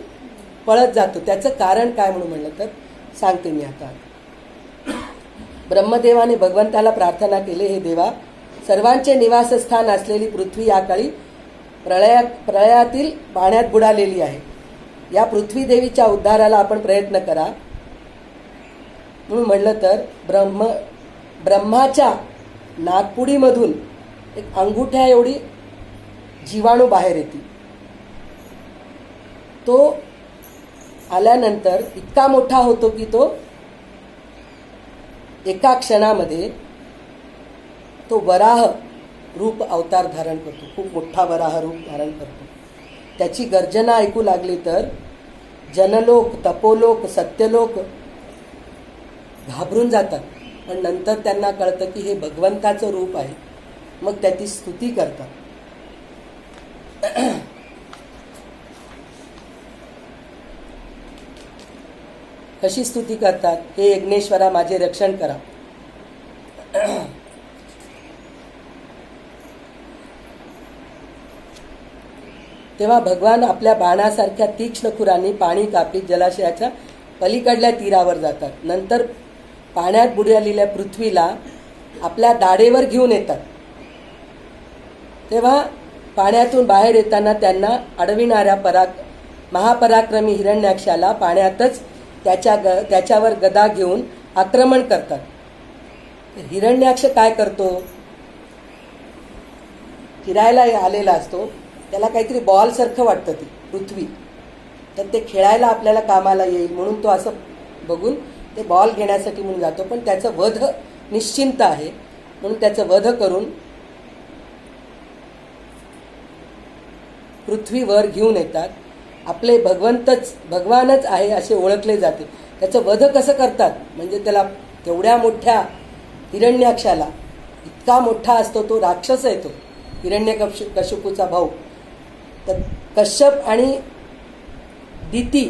पळत जातो. त्याचं कारण काय म्हणून म्हणलं तर सांगते मी आता. ब्रह्मदेवाने भगवंताला प्रार्थना केली, हे देवा, सर्वांचे निवासस्थान असलेली पृथ्वी या काळी प्रळयातील पाण्यात बुडालेली आहे. या पृथ्वी देवीच्या उद्धाराला आपण प्रयत्न करा. म्हणून म्हणलं तर ब्रह्माच्या नागपुडीमधून एक अंगुठ्या एवढी जीवाणू बाहेर येते. तो आल्यानंतर इतका मोठा होतो की तो एका क्षणामध्ये तो वराह रूप अवतार धारण करतो. खूप मोठा वराह रूप धारण करतो. त्याची गर्जना ऐकू लागली तर जनलोक, तपोलोक, सत्यलोक घाबरून जातात. पण नंतर त्यांना कळतं की हे भगवंताचं रूप आहे. मग त्याची स्तुती करतात. कशी स्तुती करतात? हे यज्ञेश्वरा, माझे रक्षण करा. तेव्हा भगवान आपल्या बाणासारख्या तीक्ष्ण खुरांनी पाणी कापीत जलाशयाच्या पलीकडल्या तीरावर जातात. नंतर पाण्यात बुडालेल्या पृथ्वीला आपल्या दाढेवर घेऊन येतात. तेव्हा पाण्यातून बाहेर येताना त्यांना अडविणाऱ्या महापराक्रमी हिरण्याक्षाला पाण्यातच त्याच्यावर गदा घेऊन आक्रमण करतात. हिरण्याक्ष काय करतो? फिरायला आलेला असतो, त्याला काहीतरी बॉलसारखं वाटतं ती पृथ्वी, तर ते खेळायला आपल्याला कामाला येईल म्हणून तो असं बघून ते बॉल घेण्यासाठी म्हणून जातो. पण त्याचं वध निश्चिंत आहे म्हणून त्याचं वध करून पृथ्वीवर घेऊन येतात. आपले भगवानच आहे असे ओळखले जाते. त्याचं वध कसं करतात म्हणजे त्याला तेवढ्या मोठ्या हिरण्याक्षाला, इतका मोठा असतो तो, राक्षस आहे तो हिरण्यकशिपूचा भाऊ. तर कश्यप आणि दिती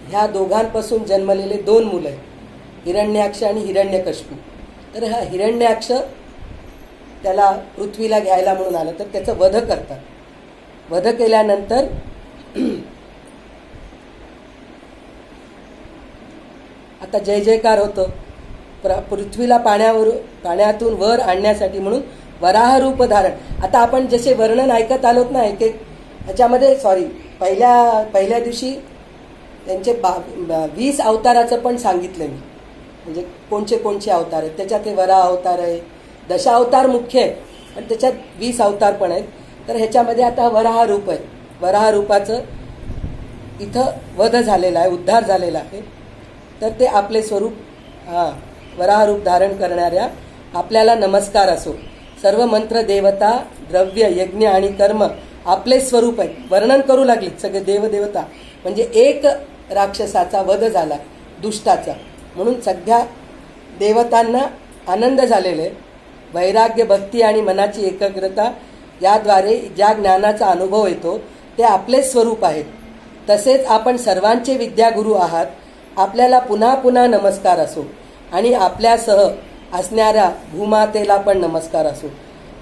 ह्या दोघांपासून जन्मलेले 2 मुलं आहेत, हिरण्याक्ष आणि हिरण्यकशिपू. तर हा हिरण्याक्ष त्याला पृथ्वीला घ्यायला म्हणून आलं तर त्याचं वध करतात. वध केल्यानंतर आता जय जयकार होतो. पृथ्वीला पाण्यातून वर आणण्यासाठी म्हणून वराह रूप धारण. आता आपण जसे वर्णन ऐकत आलोत ना, एक ह्याच्यामध्ये पहिल्या दिवशी त्यांचे 20 अवताराचं पण सांगितलं मी, म्हणजे कोणचे अवतार आहेत. त्याच्यात हे वराह अवतार आहे, दशावतार मुख्य आहे, पण त्याच्यात 20 अवतार पण आहेत. तर ह्याच्यामध्ये आता वराह रूप आहे. वराह रूपाचं इथं वध झालेला आहे, उद्धार झालेला आहे. तर ते आपले स्वरूप वराह रूप धारण करणाऱ्या आपल्याला नमस्कार असो. सर्व मंत्र, देवता, द्रव्य, यज्ञ आणि कर्म आपले स्वरूप आहेत. वर्णन करू लागलेत सगळे देवदेवता. म्हणजे एक राक्षसाचा वध झाला, दुष्टाचा, म्हणून सगळ्या देवतांना आनंद झालेला आहे. वैराग्य, भक्ती आणि मनाची एकाग्रता याद्वारे ज्या ज्ञानाचा अनुभव येतो ते आपले स्वरूप आहेत. तसेच आपण सर्वांचे विद्यागुरू आहात. आपल्याला पुन्हा पुन्हा नमस्कार असो आणि आपल्यासह असणाऱ्या भूमातेला पण नमस्कार असो.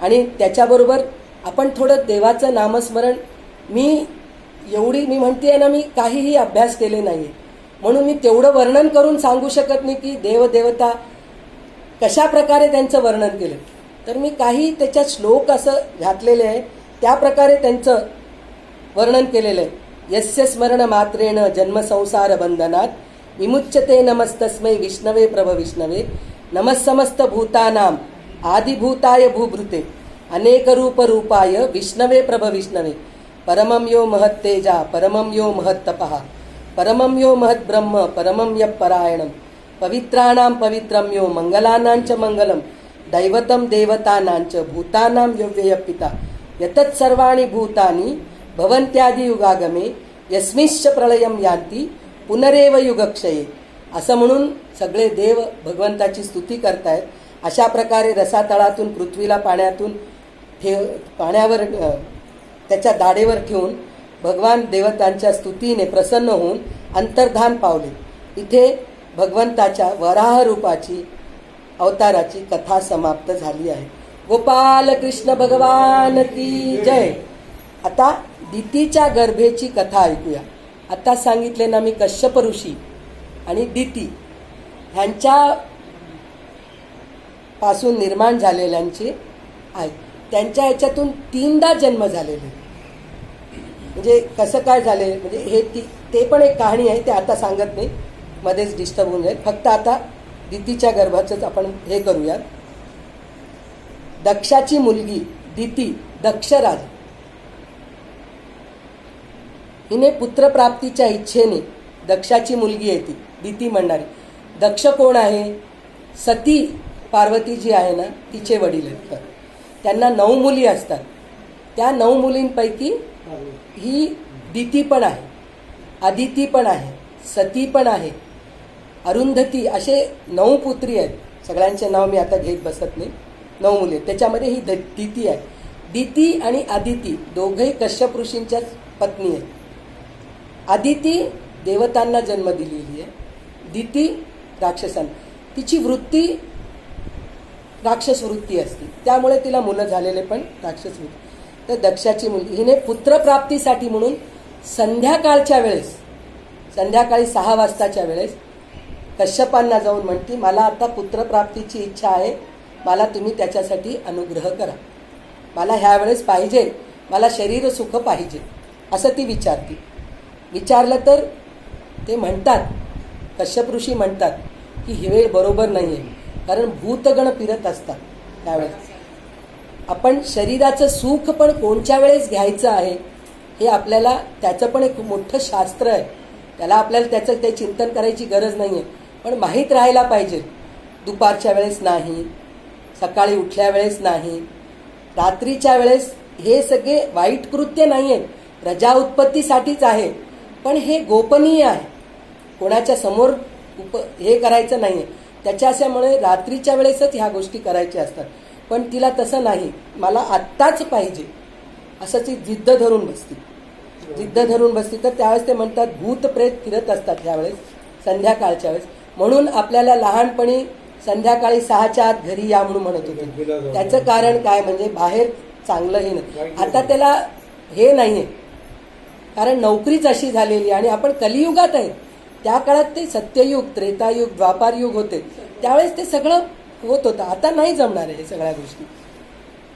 आणि त्याच्याबरोबर आपण थोडं देवाचं नामस्मरण, मी म्हणते ना, मी काहीही अभ्यास केले नाही म्हणून मी तेवढं वर्णन करून सांगू शकत नाही की देवदेवता कशा प्रकारे त्यांचं वर्णन केलं. तर मी काही त्याच्यात श्लोक असं घातलेले आहे, त्या प्रकारे त्यांचं वर्णन केलेलं आहे. यस्य स्मरण मात्रेण जन्मसंसार बंधनात विमुच्यते नमस्तस्मै विष्णवे प्रभ विष्णवे नमस्समस्त भूतानां आदिभूताय भूभृते अनेक रूप रूपाय विष्णवे प्रभ विष्णवे परमं यो महत्तेजा परमं यो महत्तपः परमं यो महद्ब्रह्म परमं यः परायणं पवित्राणां पवित्रं यो मंगलानांच मंगलम दैवतं देवतानांच भूतानां यो व्ययः पिता यतत् सर्वाणि भूतानि भवन्त्यादि युगागमे यस्मिश्च प्रलयं यान्ति पुनरेव युगक्षये असं म्हणून सगळे देव भगवंताची स्तुती करतायत. अशा प्रकारे रसातळातून पृथ्वीला पाण्यावर त्याच्या दाढेवर ठेवून भगवान देवतांच्या स्तुतीने प्रसन्न होऊन अंतर्धान पावले. इथे भगवंताच्या वराह रूपाची अवताराची कथा समाप्त झाली आहे. गोपाल कृष्ण भगवान की जय. आता दितीच्या गर्भेची कथा ऐकूया. आता सांगितले ना मी कश्यप ऋषी आणि दिती ह्यांच्या पासून निर्माण झालेल्यांचे आहे. त्यांच्या ह्याच्यातून 3दा जन्म झालेले. म्हणजे कसं काय झाले म्हणजे ते पण एक कहाणी आहे. ते आता सांगत नाही, मध्येच डिस्टर्ब होऊन जाईल. फक्त आता दितीच्या गर्भाचंच आपण हे करूया. दक्षाची मुलगी दिती दक्षराज हिने पुत्रप्राप्तीच्या इच्छेने दक्षाची मुलगी आहे ती दिती म्हणणारी. दक्ष कोण आहे? सती पार्वती जी आहे ना तिचे वडील आहेत. त्यांना 9 मुली असतात. त्या 9 मुलींपैकी ही दिती पण आहे, अदिती पण आहे, सती पण आहे, अरुंधती, असे 9 पुत्री आहेत. सगळ्यांचे नाव मी आता घेत बसत नाही. 9 मुली आहेत. त्याच्यामध्ये ही दिती आहे. दिती आणि अदिती दोघंही कश्यप ऋषींच्याच पत्नी आहेत. अदिती देवतांना जन्म दिलेली आहे, दिती राक्षसांना. तिची वृत्ती राक्षस वृत्ती असते, त्यामुळे तिला मुलं झालेले पण राक्षस वृत्ती. तर दक्षाची मुलगी हिने पुत्रप्राप्तीसाठी म्हणून संध्याकाळच्या वेळेस, संध्याकाळी 6 वाजताच्या वेळेस कश्यपांना जाऊन म्हणती, मला आता पुत्रप्राप्तीची इच्छा आहे, मला तुम्ही त्याच्यासाठी अनुग्रह करा, मला ह्या वेळेस पाहिजे, मला शरीर सुख पाहिजे, असं ती विचारती. विचारलं तर ते म्हणतात, कश्यप ऋषी म्हणतात की ही वेळ बरोबर नाही आहे, कारण भूतगण फिरत असतात त्यावेळेस. आपण शरीराचं सुख पण कोणत्या वेळेस घ्यायचं आहे हे आपल्याला, त्याचं पण एक मोठं शास्त्र आहे. त्याला आपल्याला त्याचं ते चिंतन करायची गरज नाही आहे, पण माहीत राहायला पाहिजे. दुपारच्या वेळेस नाही, सकाळी उठल्या वेळेस नाही, रात्रीच्या वेळेस. हे सगळे वाईट कृत्य नाही आहेत, प्रजा उत्पत्तीसाठीच आहे, पण हे गोपनीय आहे, कोणाच्या समोर हे करायचं नाही आहे. त्याच्यामुळे रात्रीच्या वेळेसच ह्या गोष्टी करायच्या असतात. पण तिला तसं नाही, मला आत्ताच पाहिजे असं ती जिद्द धरून बसती. तर त्यावेळेस ते म्हणतात भूत प्रेत फिरत असतात त्यावेळेस संध्याकाळच्या वेळेस. म्हणून आपल्याला लहानपणी संध्याकाळी 6च्या आत घरी या म्हणून म्हणत होते. त्याचं कारण काय म्हणजे बाहेर चांगलंही नाही. आता त्याला हे नाही आहे, कारण नोकरीच अशी झालेली. आणि आपण कलियुगात आहे. त्या काळात ते सत्ययुग, त्रेतायुग, द्वापारयुग होते, त्यावेळेस ते सगळं होत होतं. आता नाही जमणार आहे सगळ्या गोष्टी.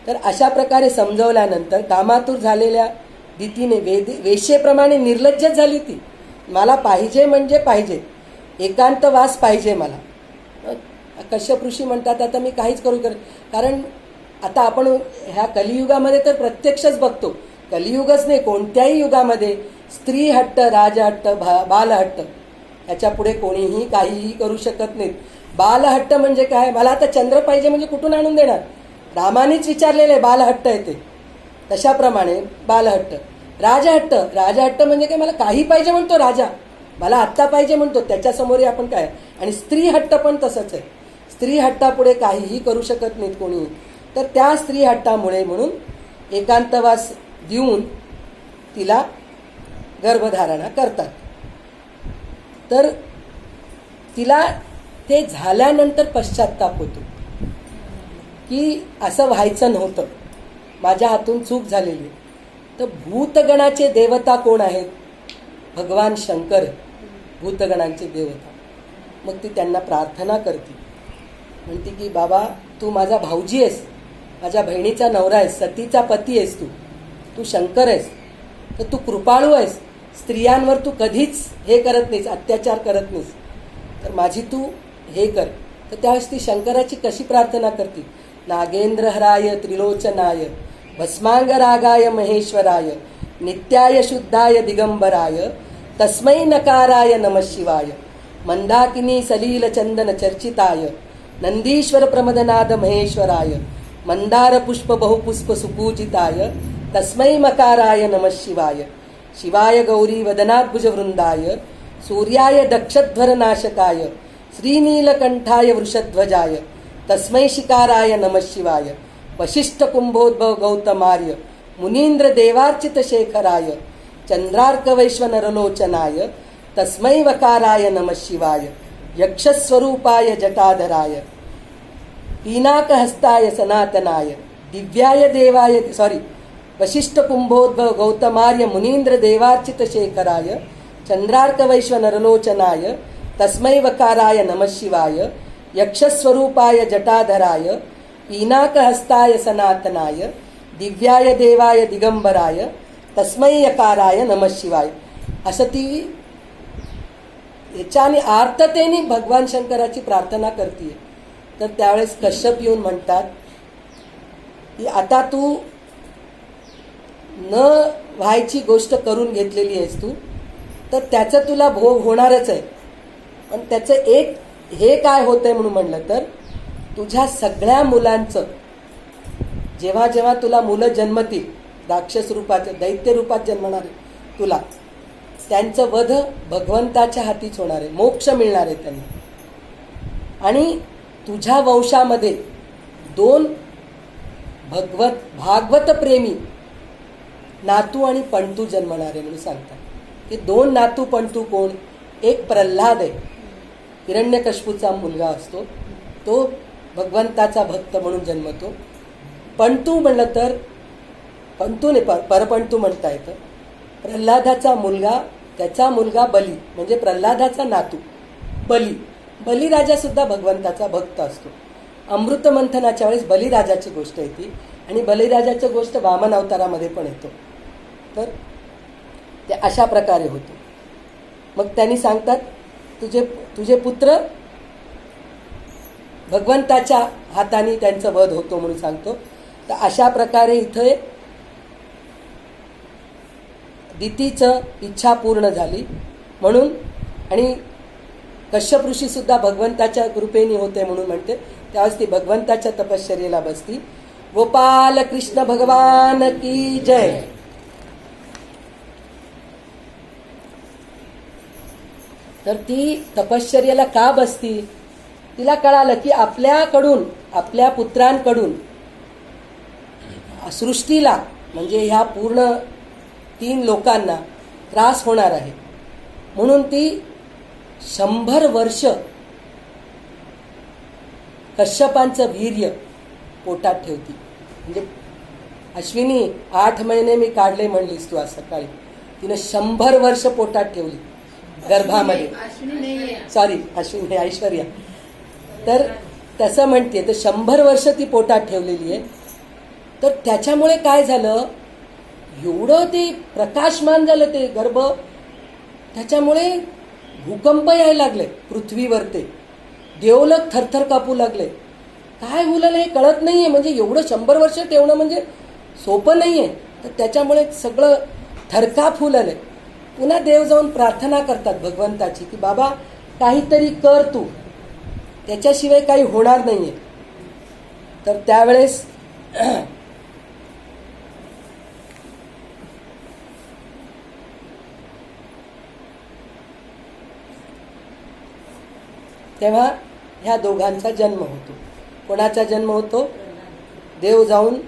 तर अशा प्रकारे समजवल्यानंतर कामातूर झालेल्या दितीने वेश्येप्रमाणे निर्लज्ज झाली ती. मला पाहिजे म्हणजे पाहिजे, एकांतवास पाहिजे मला. कश्यप ऋषी म्हणतात आता मी काहीच करू कारण आता आपण ह्या कलियुगामध्ये तर प्रत्यक्षच बघतो. कलियुगच नाही, कोणत्याही युगामध्ये स्त्री हट्ट, राजहट्ट, बालहट्ट ह्याच्या पुढे कोणीही काहीही करू शकत नाहीत. बालहट्ट म्हणजे काय? मला आता चंद्र पाहिजे म्हणजे कुठून आणून देणार? रामानेच विचारलेले बालहट्ट येते, तशाप्रमाणे बालहट्ट. राजहट्ट म्हणजे काय? मला काही पाहिजे म्हणतो राजा, मला आत्ता पाहिजे म्हणतो, त्याच्यासमोरही आपण काय. आणि स्त्री हट्ट पण तसंच आहे. स्त्री हट्टापुढे काहीही करू शकत नाहीत कोणीही. तर त्या स्त्री हट्टामुळे म्हणून एकांतवास देऊन तिला गर्भधारणा करतात. तर तिला ते झाल्यानंतर पश्चात्ताप होतो की असं व्हायचं नव्हतं, माझ्या हातून चूक झालेली. तर भूतगणाचे देवता कोण आहेत? भगवान शंकर भूतगणांचे देवता. मग ती त्यांना प्रार्थना करते, म्हणते की बाबा तू माझा भाऊजी आहेस, माझ्या बहिणीचा नवरा आहेस, सतीचा पती आहेस, तू शंकर आहेस, तर तू कृपाळू आहेस, स्त्रियांवर तू कधीच हे करत नाहीस, अत्याचार करत नाहीस, तर माझी तू हे कर. तर त्यावेळेस ती शंकराची कशी प्रार्थना करते? नागेंद्रहराय त्रिलोचनाय भस्मांगरागाय महेश्वराय नित्याय शुद्धाय दिगंबराय तस्मै नकाराय नमः शिवाय मंदाकिनी सलील चंदन चर्चिताय नंदीश्वर प्रमदनाद महेश्वराय मंदार पुष्प बहुपुष्प सुपूजिताय तस्मै मकाराय नमः शिवाय शिवाय गौरी वदनाभुज वृंदाय सूर्याय दक्षध्वर नाशकाय श्रीनीलकंठाय वृषध्वजाय तस्मै शिकाराय नमः शिवाय वशिष्ठ कुंभोद्भव गौतमार्य मुनींद्र देवार्चित शेखराय चंद्रार्क वैश्वनरलोचनाय तस्मै वकाराय नमः शिवाय यक्षस्वरूपाय जटाधराय पीनाकहस्ताय सनातनाय दिव्याय देवाय वशिष्ठ कुंभोद्भव गौतमार्य मुनींद्र देवार्चित शेखराय चंद्रार्क वैश्वनरलोचनाय तस्मै वकाराय नमः शिवाय यक्षस्वरूपाय जटाधराय पीनाकहस्ताय सनातनाय दिव्याय देवाय दिगंबराय तस्मै यकाराय नमः शिवाय. असं ती याच्याने आर्ततेने भगवान शंकराची प्रार्थना करते. तर त्यावेळेस कश्यप येऊन म्हणतात की आता तू न व्हायची गोष्ट करून घेतलेली आहेस तू, तर त्याचं तुला भोग होणारच आहे. पण त्याचं एक हे काय होतंय म्हणून म्हणलं तर तुझ्या सगळ्या मुलांचं जेव्हा जेव्हा तुला मुलं जन्मतील राक्षस रूपाचे दैत्य रूपात जन्मणार तुला, त्यांचं वध भगवंताच्या हातीच होणार आहे, मोक्ष मिळणार आहे त्यांना. आणि तुझ्या वंशामध्ये 2 भागवत प्रेमी नातू आणि पणतू जन्मणार आहे म्हणून सांगतात. हे 2 नातू पणतू कोण? एक प्रल्हाद आहे, हिरण्यकश्यपूचा मुलगा असतो, तो भगवंताचा भक्त म्हणून जन्मतो. पणतू म्हणलं तर पणतू नाही परपणतू म्हणता येतं. प्रल्हादाचा मुलगा, त्याचा मुलगा बली म्हणजे प्रल्हादाचा नातू बलिराजा सुद्धा भगवंताचा भक्त असतो. अमृत मंथनाच्या वेळेस बलिराजाची गोष्ट येते आणि बलिराजाची गोष्ट वामन अवतारामध्ये पण येतो. तर ते अशा प्रकारे होतो. मग त्यांनी सांगतात तुझे पुत्र भगवंताच्या हाताने त्यांचं वध होतो म्हणून सांगतो. तर अशा प्रकारे इथे दितीचं इच्छा पूर्ण झाली म्हणून. आणि कश्यप ऋषी सुद्धा भगवंताच्या कृपेने होते म्हणून म्हणते. त्यावेळेस ती भगवंताच्या तपश्चर्येला बसती. गोपाल कृष्ण भगवान की जय. तर ती तपश्चर्येला का बसती? तिला कळालं की आपल्या पुत्रांकडून सृष्टीला म्हणजे ह्या पूर्ण 3 लोकांना त्रास होणार आहे. म्हणून ती 100 वर्ष कश्यपांचं वीर्य पोटात ठेवती. म्हणजे अश्विनी 8 महिने मी काढले म्हणलीस तू आज सकाळी. तिने 100 वर्ष पोटात ठेवली गर्भामध्ये. अश्विनी ऐश्वर्या. तर तसं म्हणते. तर 100 वर्ष ती पोटात ठेवलेली आहे. तर त्याच्यामुळे काय झालं, एवढं ते प्रकाशमान झालं ते गर्भ. त्याच्यामुळे भूकंप यायला लागले पृथ्वीवर. ते देवलोक थरथर कापू लागले. काय बोलायला हे कळत नाहीये. म्हणजे एवढं 100 वर्ष ठेवणं म्हणजे सोपं नाहीये. तर त्याच्यामुळे सगळं थरकाप फुलले. पुन्हा देव जाऊन प्रार्थना करतात भगवंताची की बाबा काहीतरी कर तू, त्याच्याशिवाय काही होणार नाहीये. तर त्यावेळेस तेव्हा ह्या दोघांचा जन्म होतो. कोणाचा जन्म होतो? देव जाऊन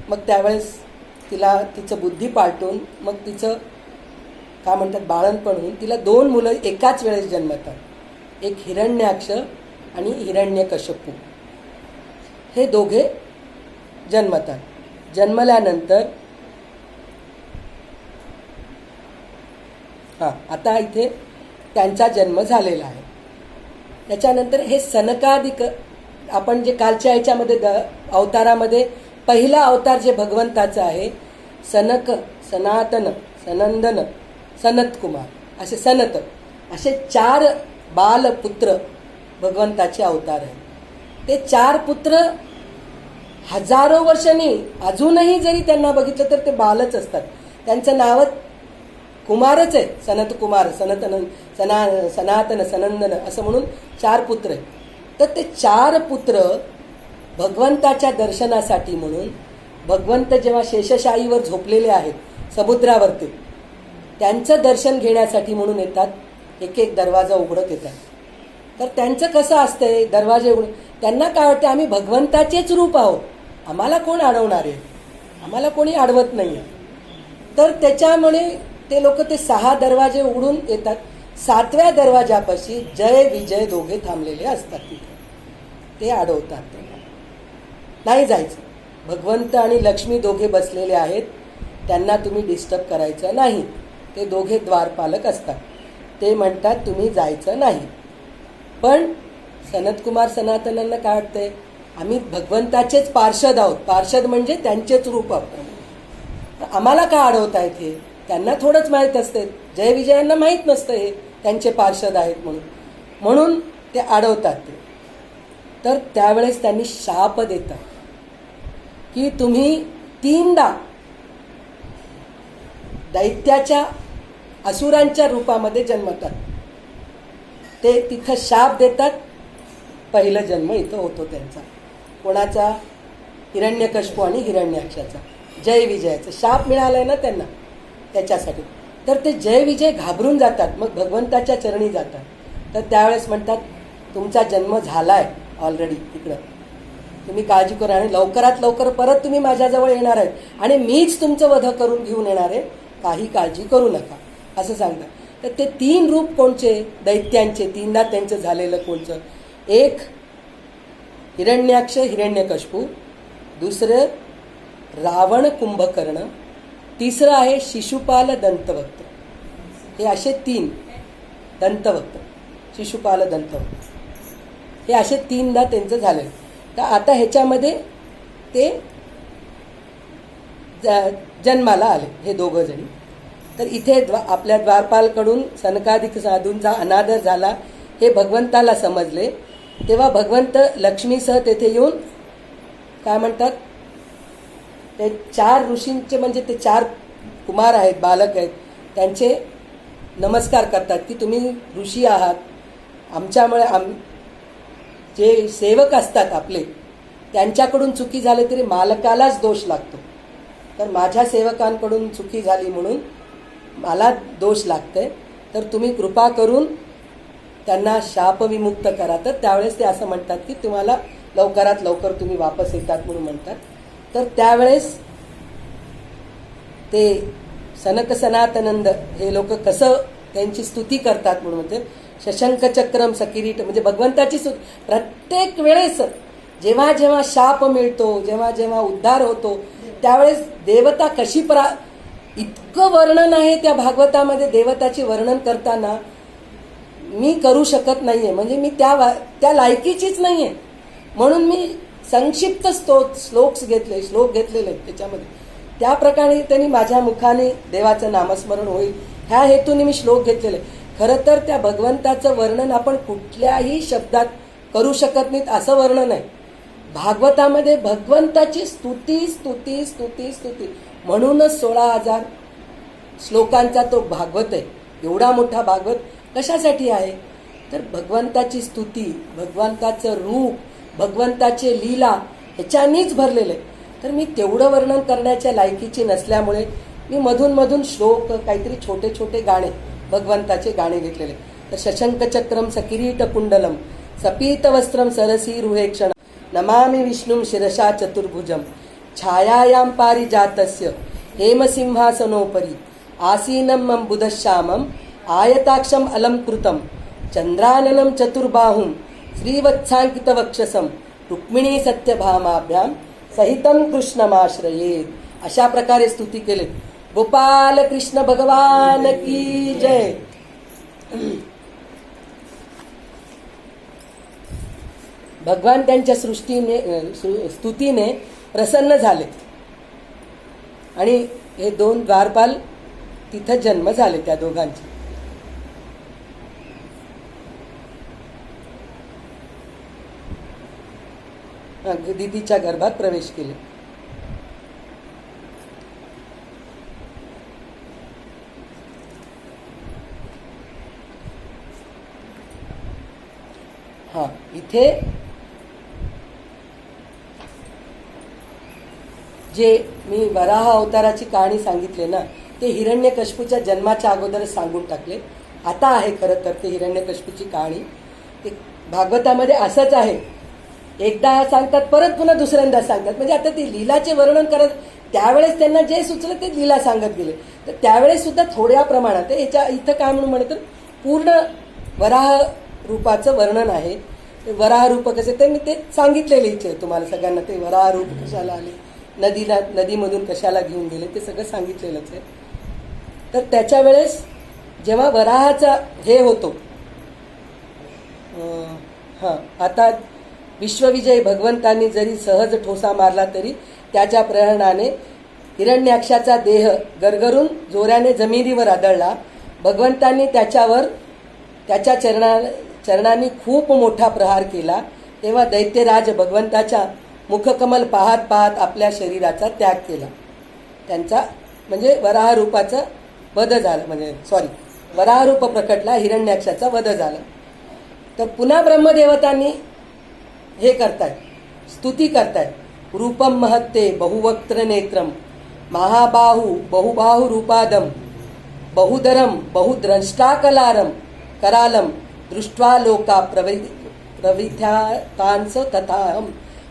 मग त्यावेळेस तिचं बुद्धी पालटून मग तिचं काय म्हणतात बाळणपण होऊन तिला 2 मुलं एकाच वेळेस जन्मतात. एक हिरण्याक्ष आणि हिरण्यकश्यपू हे दोघे जन्मतात. जन्मल्यानंतर आता इथे त्यांचा जन्म झालेला आहे. त्याच्यानंतर हे सनकादिक आपण जे कालच्या याच्यामध्ये अवतारामध्ये पहिला अवतार जे भगवंताचा आहे, सनक, सनातन, सनंदन, सनत कुमार असे 4 बालपुत्र भगवंताचे अवतार आहेत. ते 4 पुत्र हजारो वर्षांनी अजूनही जरी त्यांना बघितलं तर ते बालच असतात. त्यांचं नाव कुमारच आहे. सनत कुमार, सनातन, सनंदन असं म्हणून 4 पुत्र आहेत. तर ते 4 पुत्र भगवंताच्या दर्शनासाठी म्हणून भगवंत जेव्हा शेषशाहीवर झोपलेले आहेत समुद्रावरती त्यांचं दर्शन घेण्यासाठी म्हणून येतात एक एक दरवाजा उघडत येतात. तर त्यांचं कसं असतंय दरवाजे उघड, त्यांना काय वाटतं आम्ही भगवंताचेच रूप आहोत, आम्हाला कोण अडवणार आहे, आम्हाला कोणी अडवत नाही. तर त्याच्यामुळे ते लोक ते 6 दरवाजे उघडून येतात. 7व्या दरवाजापाशी जय विजय दोघे थांबलेले असतात तिथे, ते अडवतात त्यांना. नाही जायचं, भगवंत आणि लक्ष्मी दोघे बसलेले आहेत, त्यांना तुम्ही डिस्टर्ब करायचं नाही. ते दोघे द्वारपालक असतात, ते म्हणतात तुम्ही जायचं नाही. पण सनतकुमार सनातनांना काय वाटतंय आम्ही भगवंताचेच पार्षद आहोत, पार्षद म्हणजे त्यांचेच रूप आहोत, आम्हाला का अडवतायत हे, त्यांना थोडंच माहीत असते, जय विजयांना माहीत नसतं हे त्यांचे पार्षद आहेत म्हणून, म्हणून ते अडवतात ते. तर त्यावेळेस त्यांनी शाप देतात की तुम्ही 3दा दैत्याच्या असुरांच्या रूपामध्ये जन्मतात. ते तिथं शाप देतात. पहिला जन्म इथं होतो त्यांचा, कोणाचा, हिरण्यकश्यप आणि हिरण्याक्षाचा, जय विजयाचा शाप मिळालाय ना त्यांना त्याच्यासाठी. तर ते जय विजय घाबरून जातात, मग भगवंताच्या चरणी जातात. तर त्यावेळेस म्हणतात तुमचा जन्म झालाय ऑलरेडी इकडं, तुम्ही काळजी करा आणि लवकरात लवकर परत तुम्ही माझ्याजवळ येणार आहेत आणि मीच तुमचं वध करून घेऊन येणार आहे, काही काळजी करू नका असं सांगतात. तर ते 3 रूप कोणचे दैत्यांचे, 3दा त्यांचं झालेलं कोणचं, एक हिरण्याक्ष हिरण्यकश्यप, दुसरं रावण कुंभकर्ण, तिसरं आहे शिशुपाल दंतवक्त्र. हे असे 3 दंतवक्त्र, शिशुपाल दंतवक्त्र, हे असे 3दा त्यांचं झालेलं. तर आता ह्याच्यामध्ये ते जन्माला आले हे दोघं जणी. तर इथे आपल्या द्वारपालकडून सनकादिक साधूंचा अनादर झाला हे भगवंताला समजले. तेव्हा भगवंत लक्ष्मीसह तेथे येऊन काय म्हणतात, ते 4 ऋषींचे म्हणजे ते 4 कुमार आहेत, बालक आहेत, त्यांचे नमस्कार करतात की तुम्ही ऋषी आहात, आमच्यामुळे जे सेवक असतात आपले त्यांच्याकडून चुकी झाली तरी मालकालाच दोष लागतो. तर माझ्या सेवकांकडून चुकी झाली म्हणून मला दोष लागतंय, तर तुम्ही कृपा करून त्यांना शापविमुक्त करा. तर त्यावेळेस ते असं म्हणतात की तुम्हाला लवकरात लवकर तुम्ही वापस येतात म्हणून म्हणतात. तर त्यावेळेस ते सनक सनातनंद हे लोक कसं त्यांची स्तुती करतात म्हणून म्हणते, शशंक चक्रम सकिरीट, म्हणजे भगवंताची स्तुती. प्रत्येक वेळेस जेव्हा जेव्हा शाप मिळतो, जेव्हा जेव्हा उद्धार होतो, त्यावेळेस देवता कशी इतकं वर्णन आहे त्या भागवतामध्ये, देवताची वर्णन करताना मी करू शकत नाहीये, म्हणजे मी त्या लायकीचीच नाहीये. म्हणून मी संक्षिप्त श्लोक घेतलेले त्याच्यामध्ये, त्या प्रकारे त्यांनी माझ्या मुखाने देवाचं नामस्मरण होईल ह्या हेतूने मी श्लोक घेतलेले. खरं तर त्या भगवंताचं वर्णन आपण कुठल्याही शब्दात करू शकत नाहीत असं वर्णन आहे. भागवतामध्ये भगवंताची स्तुती स्तुती स्तुती स्तुती, म्हणूनच 16,000 श्लोकांचा तो भागवत आहे. एवढा मोठा भागवत कशासाठी आहे, तर भगवंताची स्तुती, भगवंताचं रूप, भगवंताचे लीला ह्याच्यानीच भरलेलं आहे. तर मी तेवढं वर्णन करण्याच्या लायकीची नसल्यामुळे मी मधून मधून श्लोक, काहीतरी छोटे छोटे गाणे, भगवंताचे गाणे घेतलेले. तर शशंक चक्रम सकिरीट कुंडलम सपीत वस्त्रम सरसी रुहेक्षण नमामि विष्णुं शिरसा चतुर्भुजम छायायां पारिजातस्य हेमसिंहासनोपरि आसीनं मम बुधश्यामं आयताक्षम अलंकृतं चंद्राननं चतुर्बाहुं श्रीवत्सांकितवक्षसं रुक्मिणी सत्यभामाभ्यां सहितं कृष्णमाश्रयेत. अशा प्रकारे स्तुती केले. गोपाल कृष्ण भगवान की जय. भगवान त्यांच्या स्तुतीने प्रसन्न झाले आणि हे 2 द्वारपाल तिथं जन्म झाले त्या दोघांचे. दिदीच्या गर्भात प्रवेश केले. इथे जे मी वराह अवताराची कहाणी सांगितले ना, ते हिरण्यकश्यपूच्या जन्माच्या अगोदरच सांगून टाकले. आता आहे खरं तर ते हिरण्यकशिपूची कहाणी. ते भागवतामध्ये असंच आहे, एकदा सांगतात परत पुन्हा दुसऱ्यांदा सांगतात. म्हणजे आता ते लीलाचे वर्णन करत त्यावेळेस त्यांना जे सुचलं ते लीला सांगत गेले. तर त्यावेळेस सुद्धा थोड्या प्रमाणात याच्या इथं काय म्हणून म्हणतात, पूर्ण वराह रूपाचं वर्णन आहे. ते वराह रूप कसे ते मी ते सांगितलेलेच आहे तुम्हाला सगळ्यांना. ते वराह रूप कशाला आले, नदीमधून कशाला घेऊन गेले, ते सगळं सांगितलेलंच आहे. तर त्याच्या वेळेस जेव्हा वराहाचा हे होतो, आता विश्वविजय भगवंतांनी जरी सहज ठोसा मारला तरी त्याच्या प्रेरणाने हिरण्याक्षाचा देह गरगरून जोऱ्याने जमिनीवर आदळला. भगवंतांनी त्याच्या चरणांनी खूप मोठा प्रहार केला. तेव्हा दैत्यराज भगवंताच्या मुखकमल पाहत पाहत आपल्या शरीराचा त्याग केला. त्यांचा म्हणजे वराह रूपाचा वध झाला, म्हणजे वराह रूप प्रकटला, हिरण्याक्षाचा वध झाला. तर पुन्हा ब्रह्मदेवतांनी हे करतायत, स्तुती करतायत. रूपम महत्ते बहुवक्त्र नेत्रम महाबाहू बहुबाहू रूपादम बहुदरम बहुद्रष्टाकलारम करालम दृष्ट्वा लोका प्रविथ्यातांस तथाहम.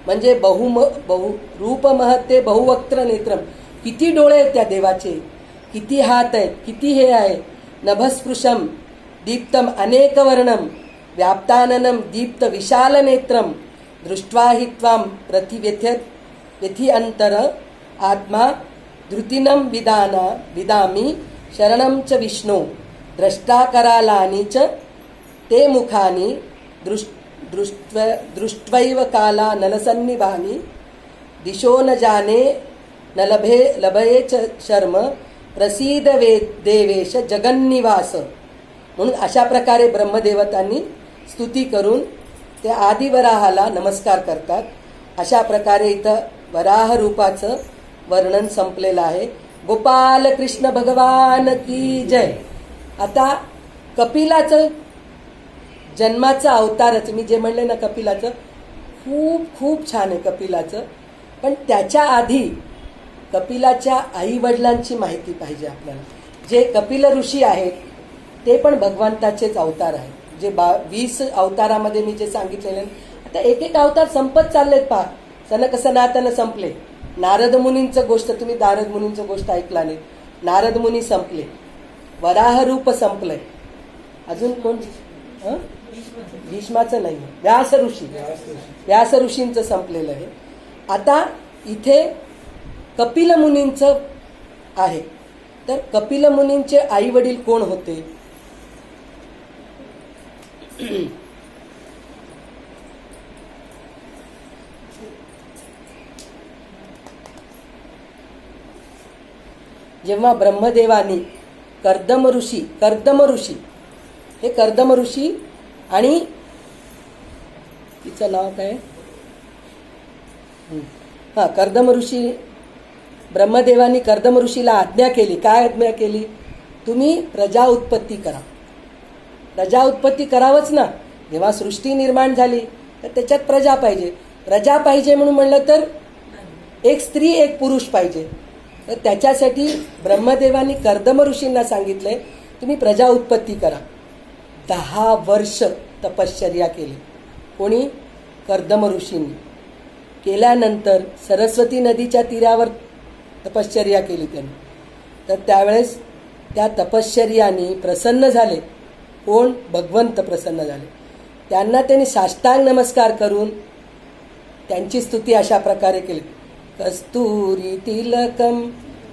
म्हणजे रूप महत्ते बहुवक्त्र नेत्रम, किती डोळे आहेत त्या देवाचे, किती हात आहेत, किती हे आहे. नभस्पृशम दीप्तम अनेकवर्णम व्याप्ताननम दीप्त विशाल नेत्रम दृष्ट्वा हि त्वां व्यथी अंतर आत्मा धृतिनम विदामी शरणं च विष्णो द्रष्टाकरालानि च ते मुखानि दृष्ट्वैव काला नलसन्निभानि दिशो न जाने न लभये च शर्म प्रसीद देवेश जगन्निवास. म्हणून अशा प्रकारे ब्रह्मदेवतांनी स्तुती करून त्या आदिवराहाला नमस्कार करतात. अशा प्रकारे इथं वराह रूपाचं वर्णन संपलेलं आहे. गोपाल कृष्ण भगवान की जय. आता कपिलाचं जन्माचं अवतारच मी जे म्हणले ना, कपिलाचं खूप खूप छान आहे कपिलाचं. पण त्याच्या आधी कपिलाच्या आई वडिलांची माहिती पाहिजे आपल्याला. जे कपिल ऋषी आहेत ते पण भगवंताचेच अवतार आहेत. जे 20 अवतारामध्ये मी जे सांगितलेले, आता एक एक अवतार संपत चाललेत. पहा, सनक सनातन संपले. नारद मुनींचं गोष्ट तुम्ही नारद मुनींचं गोष्ट ऐकला नाही. नारद मुनी संपले, वराह रूप संपलंय. अजून कोण? भीष्माचं नाही, व्यास ऋषींचं संपलेलं आहे. आता इथे कपिल मुनींचं आहे. तर कपिल मुनींचे आई वडील कोण होते? जेव्हा ब्रह्मदेवानी कर्दम ऋषी हे कर्दम ऋषी आणि तिचं नाव काय, कर्दम ऋषी, ब्रह्मदेवानी कर्दम ऋषीला आज्ञा केली. काय आज्ञा केली? तुम्ही प्रजा उत्पत्ती करा. प्रजा उत्पत्ती करावंच ना. जेव्हा सृष्टी निर्माण झाली तर त्याच्यात प्रजा पाहिजे. प्रजा पाहिजे म्हणून म्हणलं तर एक स्त्री एक पुरुष पाहिजे. तर त्याच्यासाठी ब्रह्मदेवानी कर्दम ऋषींना सांगितलंय तुम्ही प्रजा उत्पत्ती करा. 10 वर्ष तपश्चर्या केली. कोणी? कर्दम ऋषींनी. केल्यानंतर सरस्वती नदीच्या तीरावर तपश्चर्या केली त्यांनी. तर त्यावेळेस त्या तपश्चर्याने प्रसन्न झाले. कोण? भगवंत प्रसन्न झाले. त्यांना त्यांनी साष्टांग नमस्कार करून त्यांची स्तुती अशा प्रकारे केली. कस्तुरी तिलकम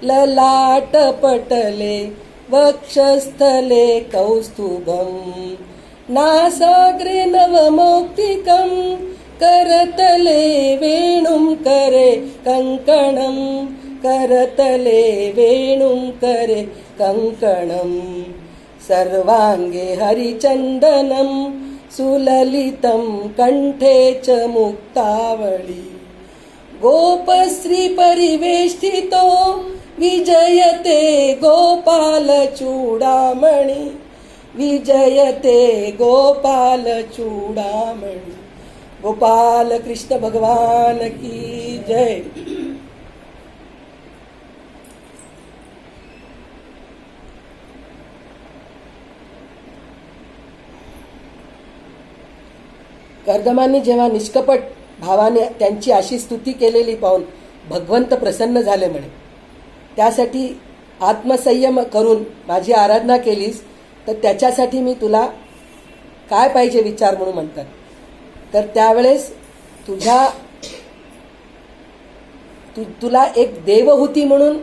ललाट पटले वक्षस्थले कौस्तुभम नासाग्रे नवमौक्तिकम करतले वेणुं करे कंकणम करतले वेणुं करे कंकणम सर्वांगे हरिचंदनम सुललितं कंठे च मुक्तावळी गोपश्री परिवेष्टितो विजयते गोपाल चूडामणि विजयते गोपाल चूडामणि. गोपाल कृष्ण भगवान की जय. कर्दमांनी जेव्हा निष्कपट भावाने त्यांची अशी स्तुती केलेली पाहून भगवंत प्रसन्न झाले म्हणे. त्यासाठी आत्मसंयम करून माझी आराधना केलीस तर त्याच्यासाठी मी तुला काय पाहिजे विचार म्हणून म्हणतात. तर त्यावेळेस तुला एक देवहूती म्हणून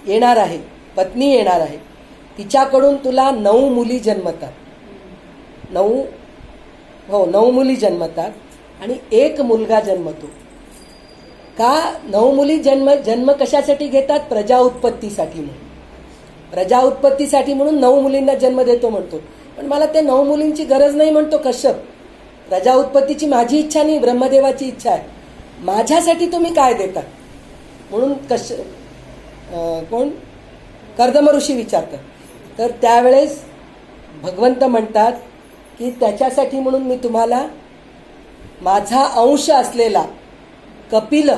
येणार आहे, पत्नी येणार आहे. तिच्याकडून तुला 9 मुली जन्मतात. 9 मुली जन्मतात आणि 1 मुलगा जन्मतो. का 9 मुली जन्म कशासाठी घेतात? प्रजा उत्पत्तीसाठी म्हणून. प्रजा उत्पत्तीसाठी म्हणून 9 मुलींना जन्म देतो म्हणतो. पण मला ते 9 मुलींची गरज नाही म्हणतो कश्यप. प्रजा उत्पत्तीची माझी इच्छा नाही, ब्रह्मदेवाची इच्छा आहे. माझ्यासाठी तुम्ही काय देतात म्हणून कर्दम ऋषी विचारतात. तर त्यावेळेस भगवंत म्हणतात की त्याच्यासाठी म्हणून मी तुम्हाला माझा अंश असलेला कपिल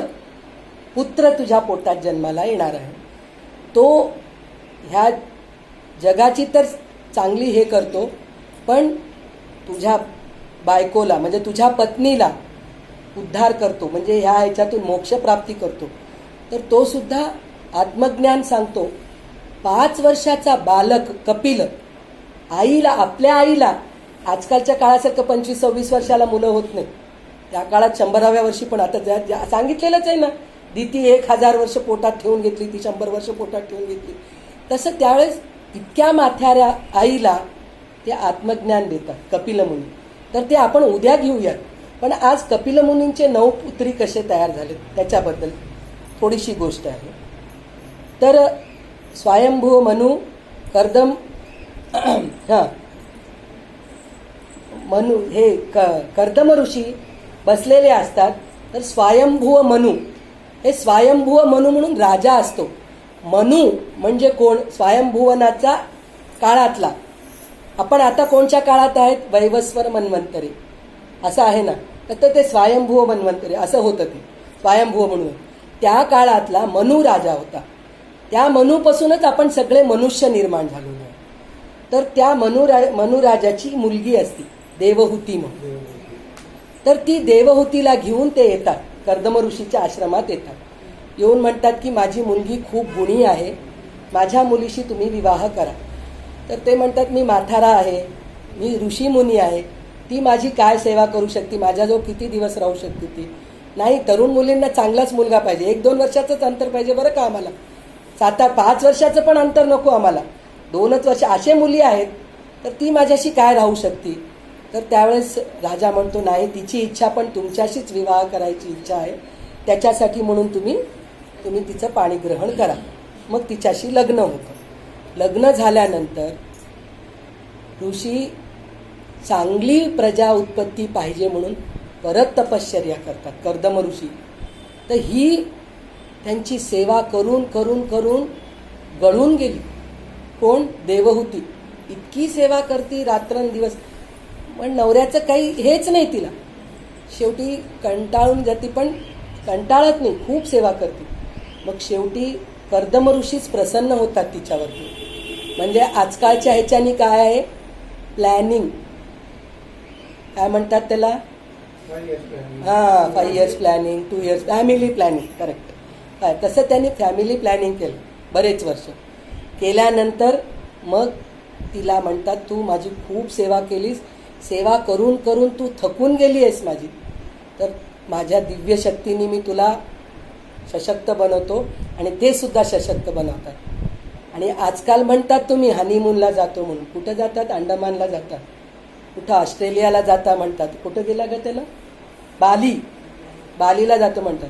पुत्र तुझ्या पोटात जन्माला येणार आहे. तो ह्या जगाची तर चांगली हे करतो, पण तुझ्या बायकोला म्हणजे तुझ्या पत्नीला उद्धार करतो, म्हणजे ह्या ह्याच्यातून मोक्षप्राप्ती करतो. तर तो सुद्धा आत्मज्ञान सांगतो. 5 वर्षाचा बालक कपिल आईला, आपल्या आईला, आजकालच्या काळासारखं 25-26 वर्षाला मुलं होत नाही. त्या काळात 100व्या वर्षी, पण आता सांगितलेलंच आहे ना, दिती 1000 वर्ष पोटात ठेवून घेतली, ती 100 वर्ष पोटात ठेवून घेतली. तसं त्यावेळेस इतक्या माथ्याऱ्या आईला ते आत्मज्ञान देतात कपिलमुनी. तर ते आपण उद्या घेऊयात. पण आज कपिलमुनींचे 9 पुत्री कसे तयार झाले त्याच्याबद्दल थोडीशी गोष्ट आहे. तर स्वयंभू मनू कर्दम मनू हे कर्दम ऋषी बसलेले असतात. तर स्वयंभू मनू, हे स्वयंभू मनू म्हणून राजा असतो. मनू म्हणजे कोण? स्वयंभुवनाचा काळातला. आपण आता कोणत्या काळात आहेत? वैवस्वर मन्वंतरी असं आहे ना. तर ते स्वयंभुव मन्वंतरी असं होतं. ते स्वयंभुव म्हणून त्या काळातला मनू राजा होता. त्या मनूपासूनच आपण सगळे मनुष्य निर्माण झालो आहे. तर त्या मनुराजाची मुलगी असती देवहूती म्हणून. तर ती देवहूतीला घेऊन ते येतात, कर्दम ऋषीच्या आश्रमात येतात. येऊन म्हणतात की माझी मुलगी खूप गुणी आहे, माझ्या मुलीशी तुम्ही विवाह करा. तर ते म्हणतात मी माथारा आहे, मी ऋषीमुनी आहे, ती माझी काय सेवा करू शकते, माझ्याजवळ किती दिवस राहू शकते ती. नाही, तरुण मुलींना चांगलाच मुलगा पाहिजे, 1-2 वर्षाचंच अंतर पाहिजे बरं का आम्हाला. 7-5 वर्षाचं पण अंतर नको आम्हाला, 2च वर्ष असे मुली आहेत, तर ती माझ्याशी काय राहू शकते. तर त्यावेळेस राजा म्हणतो नाही, तिची इच्छा पण तुमच्याशीच विवाह करायची इच्छा आहे, त्याच्यासाठी म्हणून तुम्ही तिचं पाणीग्रहण करा. मग तिच्याशी लग्न होतं. लग्न झाल्यानंतर ऋषी चांगली प्रजा उत्पत्ती पाहिजे म्हणून परत तपश्चर्या करतात कर्दम ऋषी. तर ही त्यांची सेवा करून करून करून गळून गेली. कोण? देवहूती. इतकी सेवा करती रात्रंदिवस, पण नवऱ्याचं काही हेच नाही तिला. शेवटी कंटाळून जाती, पण कंटाळत नाही, खूप सेवा करते. मग शेवटी कर्दम ऋषीच प्रसन्न होतात तिच्यावरती. म्हणजे आजकालच्या ह्याच्यानी काय आहे, प्लॅनिंग काय म्हणतात त्याला, 5 years planning, 2 years family planning, correct. काय तसं त्यांनी फॅमिली प्लॅनिंग केलं बरेच वर्ष. केल्यानंतर मग तिला म्हणतात तू माझी खूप सेवा केलीस, सेवा करून करून तू थकून गेली आहेस माझी, तर माझ्या दिव्य शक्तीने मी तुला सशक्त बनवतो. आणि ते सुद्धा सशक्त बनवतात. आणि आजकाल म्हणतात तुम्ही हनीमूनला जातो म्हणून. कुठं जातात? अंडमानला जातात, कुठं ऑस्ट्रेलियाला जाता म्हणतात. कुठं गेला ग त्याला? बालीला जातो म्हणतात.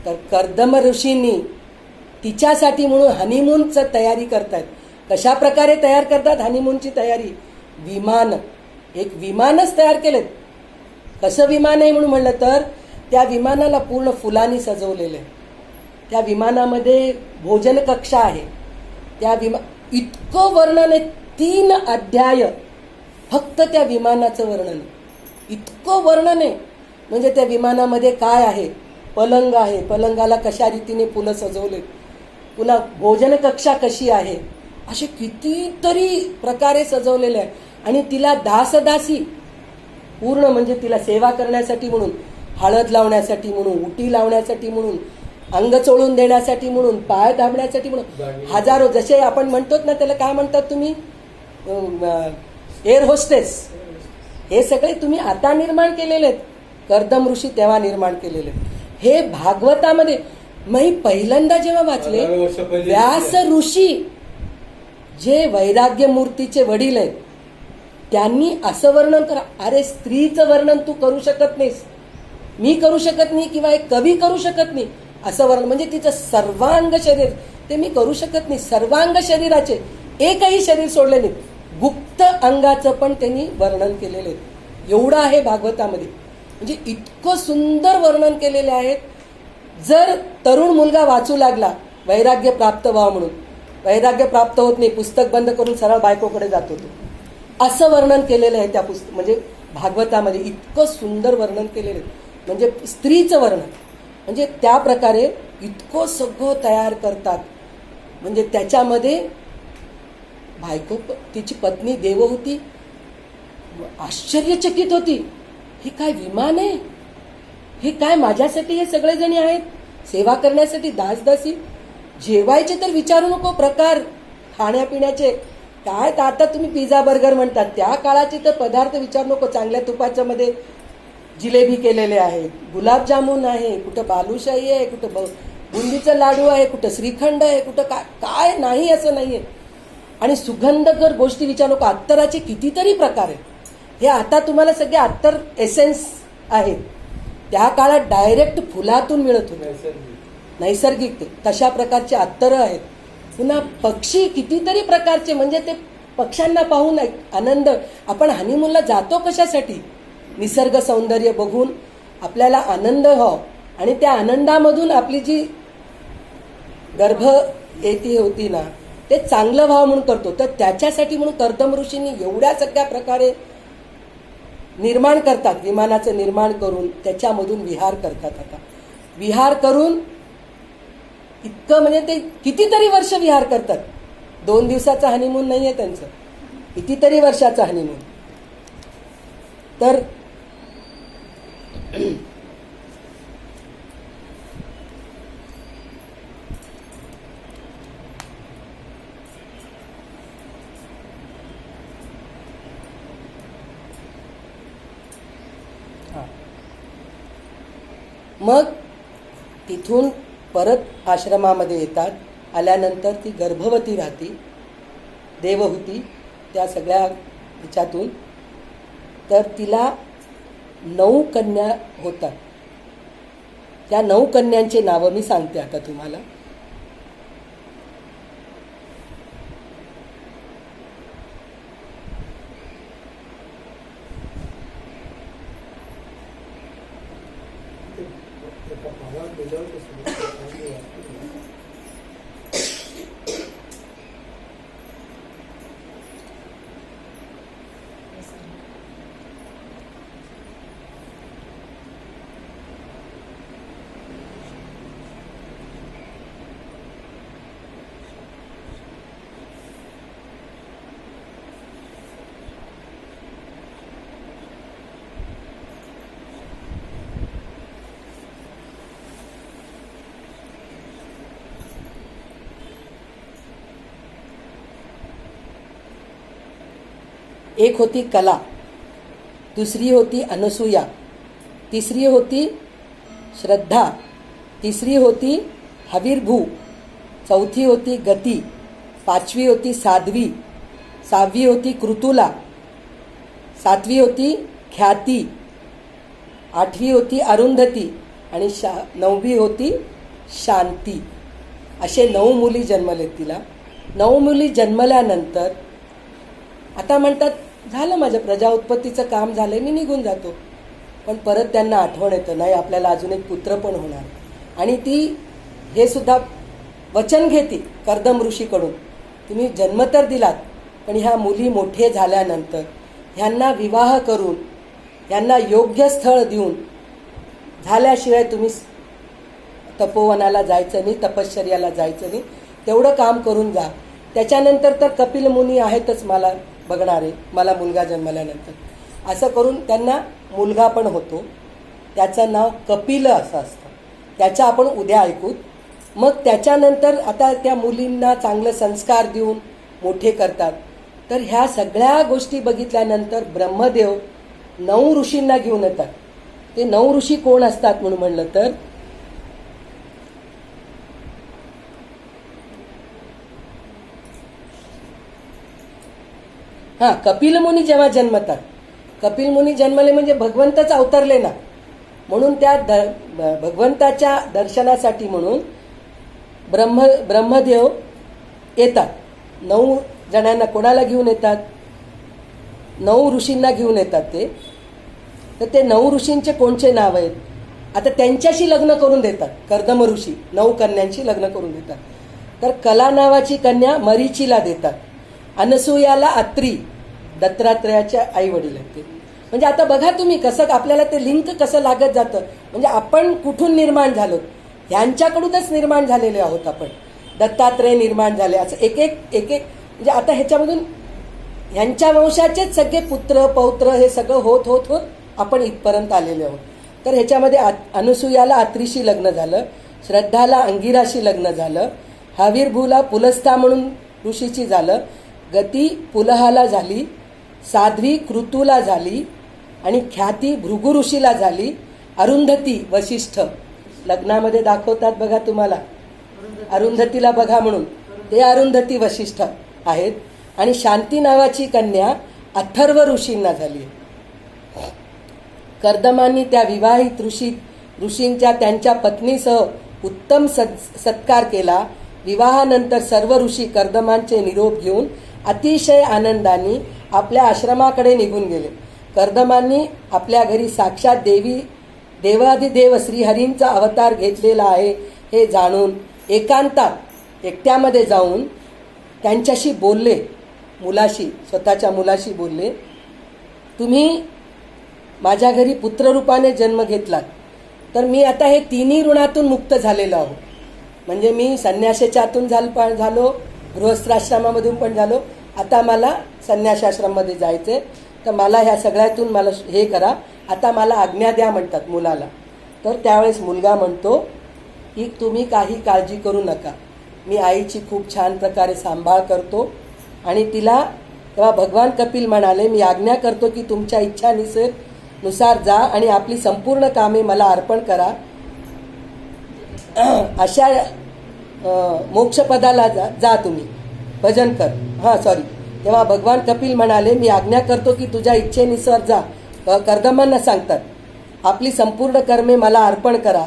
तर कर्दम ऋषींनी तिच्यासाठी म्हणून हनीमूनचं तयारी करतात. कशा प्रकारे तयार करतात हनीमूनची तयारी? विमान, एक विमानच तयार केलेत. कसं विमान आहे म्हणून म्हणलं तर त्या विमानाला पूर्ण फुलांनी सजवलेलं आहे. त्या विमानामध्ये भोजन कक्षा आहे. त्या इतकं वर्णन आहे, 3 अध्याय फक्त त्या विमानाचं वर्णन आहे. इतकं वर्णन आहे. म्हणजे त्या विमानामध्ये काय आहे, पलंग आहे, पलंगाला कशा रीतीने फुलं सजवले, पुन्हा भोजन कक्षा कशी आहे, असे कितीतरी प्रकारे सजवलेले आहे. आणि तिला दासदासी पूर्ण म्हणजे तिला सेवा करण्यासाठी म्हणून, हळद लावण्यासाठी म्हणून, उटी लावण्यासाठी म्हणून, अंग चोळून देण्यासाठी म्हणून, पाय दाबण्यासाठी म्हणून हजारो, जसे आपण म्हणतो ना, त्याला काय म्हणतात तुम्ही, एअर होस्टेस, हे सगळे तुम्ही आता निर्माण केलेले आहेत. कर्दम ऋषी तेव्हा निर्माण केलेले आहेत. हे भागवतामध्ये मी पहिल्यांदा जेव्हा वाचले, 1000 वर्ष पहिले व्यास ऋषी जे वैराग्य मूर्तीचे वडील आहेत, त्यांनी असं वर्णन करा. अरे स्त्रीचं वर्णन तू करू शकत नाहीस, मी करू शकत नाही, किंवा एक कवी करू शकत नाही असं वर्णन. म्हणजे तिचं सर्वांग शरीर ते मी करू शकत नाही. सर्वांग शरीराचे एकही शरीर सोडले नाही. गुप्त अंगाचं पण त्यांनी वर्णन केलेलं आहे. एवढं आहे भागवतामध्ये. म्हणजे इतकं सुंदर वर्णन केलेले आहेत. जर तरुण मुलगा वाचू लागला, वैराग्य प्राप्त व्हावं म्हणून, वैराग्य प्राप्त होत नाही, पुस्तक बंद करून सरळ बायकोकडे जातो तो, असं वर्णन केलेलं आहे त्या पुस्तक, म्हणजे भागवतामध्ये इतकं सुंदर वर्णन केलेलं आहे. म्हणजे स्त्रीचं वर्णन, म्हणजे त्या प्रकारे इतकं सगळं तयार करतात. म्हणजे त्याच्यामध्ये बायको, तिची पत्नी देवहूती आश्चर्यचकित होती. हे काय विमान आहे, हे काय माझ्यासाठी हे सगळेजणी आहेत, सेवा करण्यासाठी दासदासी. जेवायचे तर विचारू नको प्रकार, खाण्यापिण्याचे काय, तर आता तुम्ही पिझ्झा बर्गर म्हणतात, त्या काळाचे तर पदार्थ विचारू नको. चांगल्या तुपाच्या मध्ये जिलेबी केलेले आहेत, गुलाबजामुन आहे, कुठं बालुशाही आहे, कुठं बुंदीचं लाडू आहे, कुठं श्रीखंड आहे, कुठं काय काय नाही असं नाहीये. आणि सुगंधकर गोष्टी विचारू नको. अत्तराचे कितीतरी प्रकार आहेत. हे आता तुम्हाला सगळे अत्तर एसेन्स आहेत, त्या काळात डायरेक्ट फुलातून मिळत होते, नैसर्गिक ते तशा प्रकारचे अत्तरं आहेत. पुन्हा पक्षी कितीतरी प्रकारचे, म्हणजे ते पक्ष्यांना पाहून आनंद. आपण हनीमूनला जातो कशासाठी, निसर्ग सौंदर्य बघून आपल्याला आनंद व्हावा, आणि त्या आनंदामधून आपली जी गर्भ येती होती ना, ते चांगलं व्हावं म्हणून करतो. तर त्याच्यासाठी म्हणून कर्दम ऋषींनी एवढ्या सगळ्या प्रकारे निर्माण करतात. विमानाचं निर्माण करून त्याच्यामधून विहार करतात. आता विहार करून इतकं, म्हणजे ते कितीतरी वर्ष विहार करतात. 2 दिवसाचा हनीमून नाही आहे त्यांचं, कितीतरी वर्षाचा हनीमून. तर मग तिथून परत आश्रमामध्ये येतात. आल्यानंतर ती गर्भवती राहती, देवहूती, त्या सगळ्या ह्याच्यातून. तर तिला 9 कन्या होतात. त्या 9 कन्यांचे नावं मी सांगते आता तुम्हाला. एक होती कला, दुसरी होती अनसूया, तिसरी होती श्रद्धा, तिसरी होती हवीरभू, चौथी होती गती, 5वी होती साध्वी, 6वी होती कृतुला, 7वी होती ख्याती, 8वी होती अरुंधती आणि 9वी होती शांती. असे 9 मुली जन्मलेत तिला. 9 मुली जन्मल्यानंतर आता म्हणतात झालं, माझं प्रजा उत्पत्तीचं काम झालंय, मी निघून जातो. पण परत त्यांना आठवण येतं, नाही आपल्याला अजून एक पुत्र पण होणार. आणि ती हे सुद्धा वचन घेते कर्दम ऋषीकडून, तुम्ही जन्म तर दिलात, पण ह्या मुली मोठे झाल्यानंतर ह्यांना विवाह करून, ह्यांना योग्य स्थळ देऊन झाल्याशिवाय तुम्ही तपोवनाला जायचं नाही, तपश्चर्याला जायचं नाही. तेवढं काम करून जा. त्याच्यानंतर तर कपिल मुनी आहेतच मला बघणारे, मला मुलगा जन्मल्यानंतर. असं करून त्यांना मुलगा पण होतो. त्याचं नाव कपिल असं असतं. त्याचं आपण उद्या ऐकूत. मग त्याच्यानंतर आता त्या मुलींना चांगले संस्कार देऊन मोठे करतात. तर ह्या सगळ्या गोष्टी बघितल्यानंतर ब्रह्मदेव 9 ऋषींना घेऊन येतात. ते 9 ऋषी कोण असतात म्हणून म्हणलं तर कपिल मुनी जेव्हा जन्मतात, कपिल मुनी जन्मले म्हणजे भगवंतच अवतरले ना, म्हणून त्या भगवंताच्या दर्शनासाठी म्हणून ब्रह्मदेव येतात. 9 जणांना कोणाला घेऊन येतात? 9 ऋषींना घेऊन येतात ते. तर ते 9 ऋषींचे कोणचे नाव आहेत? आता त्यांच्याशी लग्न करून देतात. कर्दम ऋषी 9 कन्यांशी लग्न करून देतात. तर कला नावाची कन्या मरीचीला देतात. अनसूयाला अत्री, दत्तात्रेयाच्या आई वडील आहेत ते. म्हणजे आता बघा तुम्ही कसं आपल्याला ते लिंक कसं लागत जातं. म्हणजे आपण कुठून निर्माण झालो? ह्यांच्याकडूनच निर्माण झालेले आहोत आपण. दत्तात्रेय निर्माण झाले असं एक एक म्हणजे आता ह्याच्यामधून ह्यांच्या वंशाचेच सगळे पुत्र पौत्र हे सगळं होत होत होत आपण इथपर्यंत आलेले आहोत. तर ह्याच्यामध्ये अनसूयाला अत्रीशी लग्न झालं, श्रद्धाला अंगिराशी लग्न झालं, हवीरभूला पुलस्था म्हणून ऋषीची झालं, गती पुलहाला झाली, साध्वी कृतूला झाली आणि ख्याती भृगु ऋषीला झाली, अरुंधती वशिष्ठ लग्नामध्ये दाखवतात बघा तुम्हाला, अरुंधतीला बघा म्हणून ते अरुंधती वशिष्ठ आहेत. आणि शांती नावाची कन्या अथर्व ऋषींना झाली. कर्दमांनी त्या विवाहित ऋषींच्या त्यांच्या पत्नीसह उत्तम सत्कार केला. विवाहानंतर सर्व ऋषी कर्दमांचे निरोप घेऊन अतिशय आनंदाने आपल्या आश्रमाकडे निघून गेले. कर्दमांनी आपल्या घरी साक्षात देवाधिदेव श्रीहरींचा अवतार घेतलेला आहे हे जाणून एकांतात एकट्यामध्ये जाऊन त्यांच्याशी बोलले. मुलाशी, स्वतःच्या मुलाशी बोलले, तुम्ही माझ्या घरी पुत्ररूपाने जन्म घेतलात, तर मी आता हे तिन्ही ऋणातून मुक्त झालेलो आहो. म्हणजे मी संन्यासाच्यातून झालो, गृहस्थाश्रमामधून पण झालो, आता मला संन्यासाश्रममध्ये जायचे. तर मला ह्या सगळ्यातून मला हे करा, आता मला आज्ञा द्या म्हणतात मुलाला. तर त्यावेळेस मुलगा म्हणतो की तुम्ही काही काळजी करू नका, मी आईची खूप छान प्रकारे सांभाळ करतो. आणि तिला तेव्हा भगवान कपिल म्हणाले, मी आज्ञा करतो की तुमच्या इच्छानुसार जा आणि आपली संपूर्ण कामे मला अर्पण करा. अशा मोक्षपदाला जा तुम्ही, भजन कर. तेव्हा भगवान कपिल म्हणाले, मी आज्ञा करतो की तुझ्या इच्छेनुसार जा. कर्दमांना सांगतात, आपली संपूर्ण कर्मे मला अर्पण करा.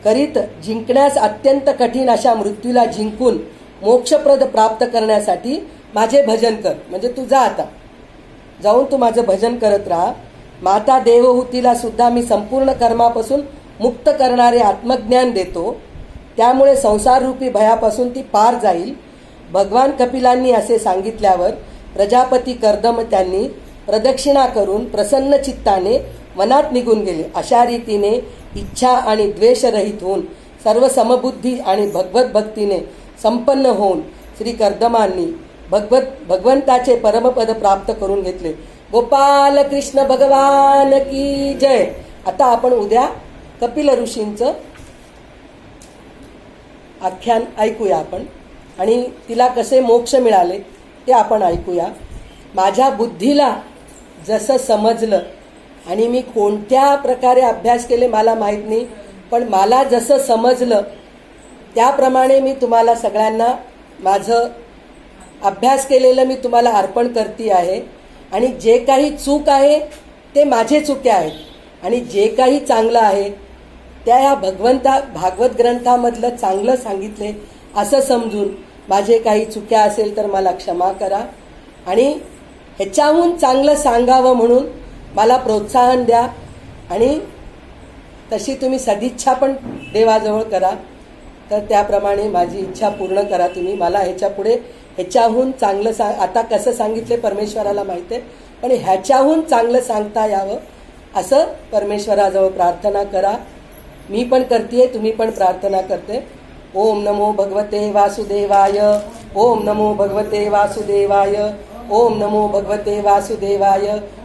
करीत जिंकण्यास अत्यंत कठीण अशा मृत्यूला जिंकून मोक्षप्रद प्राप्त करण्यासाठी माझे भजन कर. म्हणजे तू जा, आता जाऊन तू माझं भजन करत राहा. माता देवहूतीला सुद्धा मी संपूर्ण कर्मापासून मुक्त करणारे आत्मज्ञान देतो, त्यामुळे संसाररूपी भयापासून ती पार जाईल. भगवान कपिलांनी असे सांगितल्यावर प्रजापती कर्दम त्यांनी प्रदक्षिणा करून प्रसन्न चित्ताने वनात निघून गेले. अशा रीतीने इच्छा आणि द्वेषरहित होऊन सर्व समबुद्धी आणि भगवत भक्तीने संपन्न होऊन श्री कर्दमांनी भगवंताचे परमपद प्राप्त करून घेतले. गोपाल कृष्ण भगवान की जय. आता आपण उद्या कपिल ऋषींचं आख्यान ऐकूया आपण, आणि तिला कसे मोक्ष मिळाले ते आपण ऐकूया. माझ्या बुद्धीला जसं समजलं, आणि मी कोणत्या प्रकारे अभ्यास केले मला माहीत नाही, पण मला जसं समजलं त्याप्रमाणे मी तुम्हाला सगळ्यांना माझं अभ्यास केलेलं मी तुम्हाला अर्पण करते आहे. आणि जे काही चूक आहे ते माझे चुके आहेत, आणि जे काही चांगलं आहे त्या ह्या भागवत ग्रंथामधलं चांगलं सांगितले असं समजून माझे काही चुक्या असेल तर मला क्षमा करा. आणि ह्याच्याहून चांगलं सांगावं म्हणून मला प्रोत्साहन द्या. आणि तशी तुम्ही सदिच्छा पण देवाजवळ करा. तर त्याप्रमाणे माझी इच्छा पूर्ण करा तुम्ही. मला ह्याच्याहून चांगलं आता कसं सांगितले परमेश्वराला माहिती आहे, पण ह्याच्याहून चांगलं सांगता यावं असं परमेश्वराजवळ प्रार्थना करा. मी पण करते, तुम्ही पण प्रार्थना करते. ओम नमो भगवते वासुदेवाय. ओम नमो भगवते वासुदेवाय. ओम नमो भगवते वासुदेवाय.